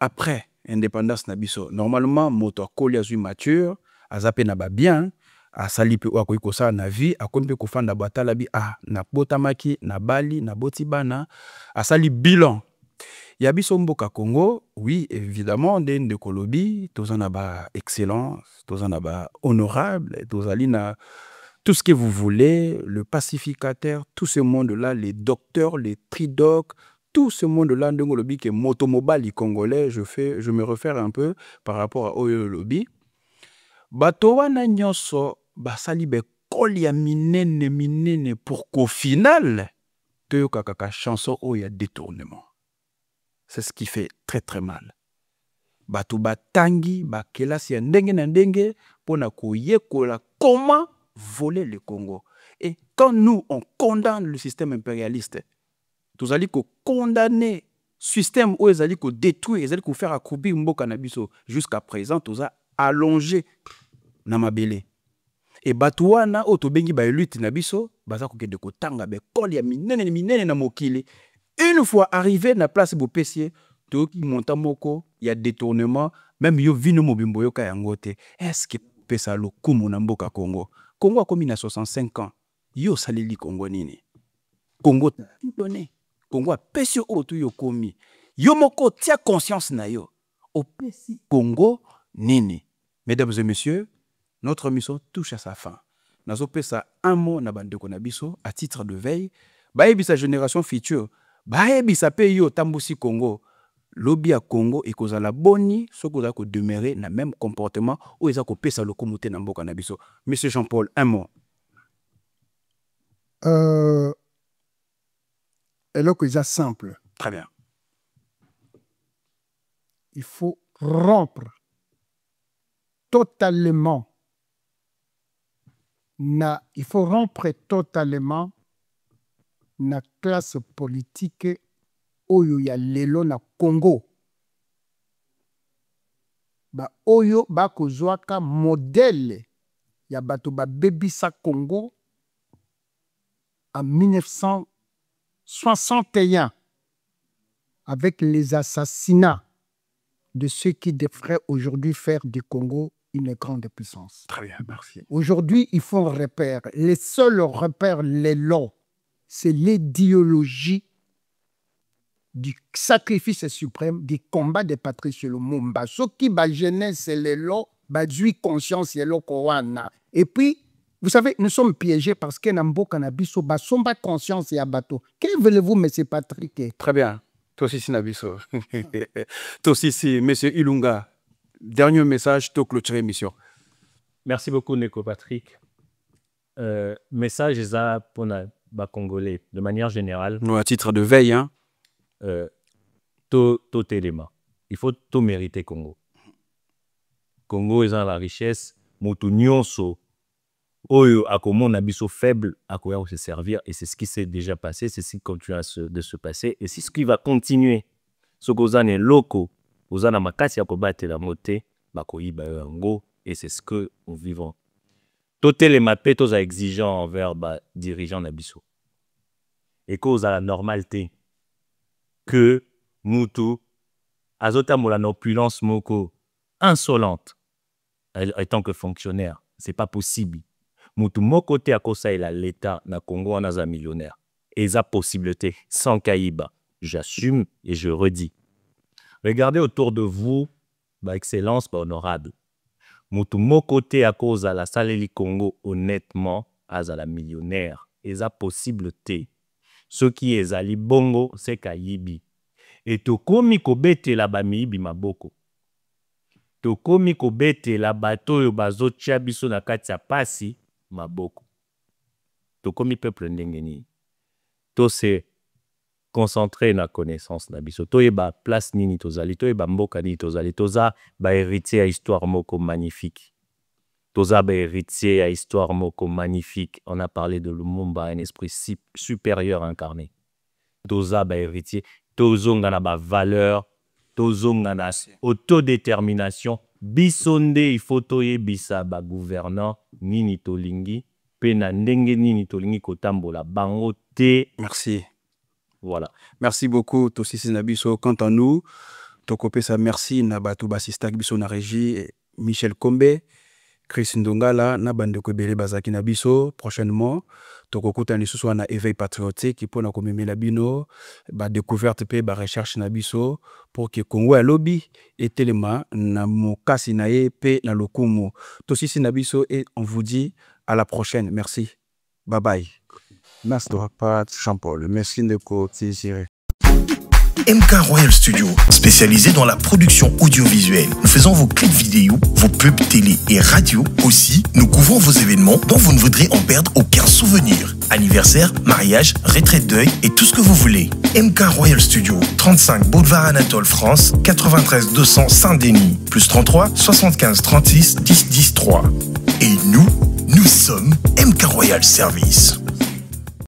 après indépendance na biso. Normalement moto akoli azui mature, azape na ba bien. A salipe ou akoiko sa na vie a kompe ko fanda batala bi na botamaki na bali na botibana a sali bilan ya biso mboka Congo. Oui, évidemment de kolobi tozana ba excellence, tozana ba honorable, tozali na tout ce que vous voulez, le pacificateur, tout ce monde là, les docteurs, les tridocs, tout ce monde là ndongo lobi que motomobali congolais, je me réfère un peu par rapport à Oyo Lobby. Bato wana nyonso basali be koli ya minene pour qu'au final toyoka kaka chanson o ya détournement. C'est ce qui fait très très mal. Bato batangi bakelasi ya ndenge na ndenge pona koyekola comment voler le Congo. Et quand nous on condamne le système impérialiste, tous allons condamner le système où ils allaient détruire, ils allaient faire accroupir mboka na biso jusqu'à présent tous a allongé na mabele. Et batuana otobengi ba élite na biso baza ko kende ko tanga be koli ya minene na mokili. Une fois arrivé na place bopesier to ki monta moko ya détournement même yo vino mobimbo yoka yangote. Est-ce que pesa lo kumu na mboka Congo? Congo a commis na 65 ans. Yo saleli Congo nini? Congo donné. Congo a pesi oto yo komi. Yo moko tia conscience na yo. O pesi Congo nini? Mesdames et messieurs, notre mission touche à sa fin. Nazo pesa un mot na bandeko na biso à titre de veille. Baebi sa génération future. Baebi sa pe yo tambusi Congo. Lobby à Congo et cause à la boni, ce qu'on a demeurer na même comportement ou ils a ko pesa lo komuté na mboka na biso. Monsieur Jean-Paul, un mot. Alors que c'est simple. Très bien. Il faut rompre totalement. Il faut rompre totalement la classe politique oyo ya lelo na Congo. Oyo bakozwaka modèle ya bato babebisa Congo en 1961 avec les assassinats de ceux qui devraient aujourd'hui faire du Congo une grande puissance. Très bien, merci. Aujourd'hui, il faut un repère. Les seuls repères, c'est l'idéologie du sacrifice suprême, du combat de Patrice Lumumba. Ce qui va jeunesse, c'est le lot, va du conscience, c'est le Kowana. Et puis, vous savez, nous sommes piégés parce que Nambo Kanabiso, bah, son pas conscience et abato. Que voulez-vous, M. Patrick? Très bien. Toi aussi, Nabiso. Toi aussi, M. Ilunga. Dernier message, tu clôturer l'émission. Merci beaucoup, Neko Patrick. Message pour les Congolais, de manière générale. Nous, à titre de veille, hein. Tout élément. Il faut tout mériter Congo. Congo est dans la richesse. Motu nyonso. Oyo akomo nabiso faible à quoi se servir, et c'est ce qui s'est déjà passé, c'est ce qui continue de se passer, et c'est ce qui va continuer. Ce que est locaux, aux ana makasi ya kobate la moté, bakoyiba yango, et c'est ce que nous vivons. Tout les mapé, tous exigeants envers dirigeants nabiso. Et cause à la normalité que mutu azota mola opulence moko insolente étant que fonctionnaire, c'est pas possible. Mutu moko te akosa ila l'État na Congo en a millionnaire. Et sa possibilité sans Kaïba. J'assume et je redis. Regardez autour de vous, excellence, honorable. Mutu moko te akosa la saleli Congo honnêtement à la millionnaire. Et sa possibilité. Ce qui est ali bongo, c'est Kayibi. Et to komi kobete la bamibi maboko. Tokomi kobete la bato yo bazotia biso na kati ya pasi maboko. Tokomi peuple ndengeni. To se concentrer na connaissance na biso. To yeba place nini tozali, to yeba mboka nini tozali. Toza ba héritier à histoire moko magnifique. Toza ba héritier à histoire moko magnifique. On a parlé de Lumumba, un esprit supérieur incarné. Toza ba héritier, tozonga na ba valeur. Tozonga na autodétermination. Bisonde il faut toye bisa ba gouvernant nini tolingi pena ndenge nini tolingi kotambola bango te. Merci. Voilà. Merci beaucoup Tosisi Nabiso. Quant à nous, tokopé sa merci na batu basistak biso na régie Michel Kombe, Chris Ndongala na bandeko belé bazaki na biso. Prochainement tokokuta ni suswa na éveil patriotique pour na komemela bino ba découverte pe ba recherche na biso pour que Congo a lobby et telema na mokasi na ye pe na lokumu. Tosisi Nabiso et on vous dit à la prochaine. Merci. Bye bye. Merci Papa Jean-Paul. Merci de côté. MK Royal Studio, spécialisé dans la production audiovisuelle. Nous faisons vos clips vidéo, vos pubs télé et radio. Aussi, nous couvrons vos événements dont vous ne voudrez en perdre aucun souvenir. Anniversaire, mariage, retraite deuil et tout ce que vous voulez. MK Royal Studio, 35 Boulevard Anatole France, 93 200 Saint-Denis, plus 33 75 36 10 10 3. Et nous sommes MK Royal Service.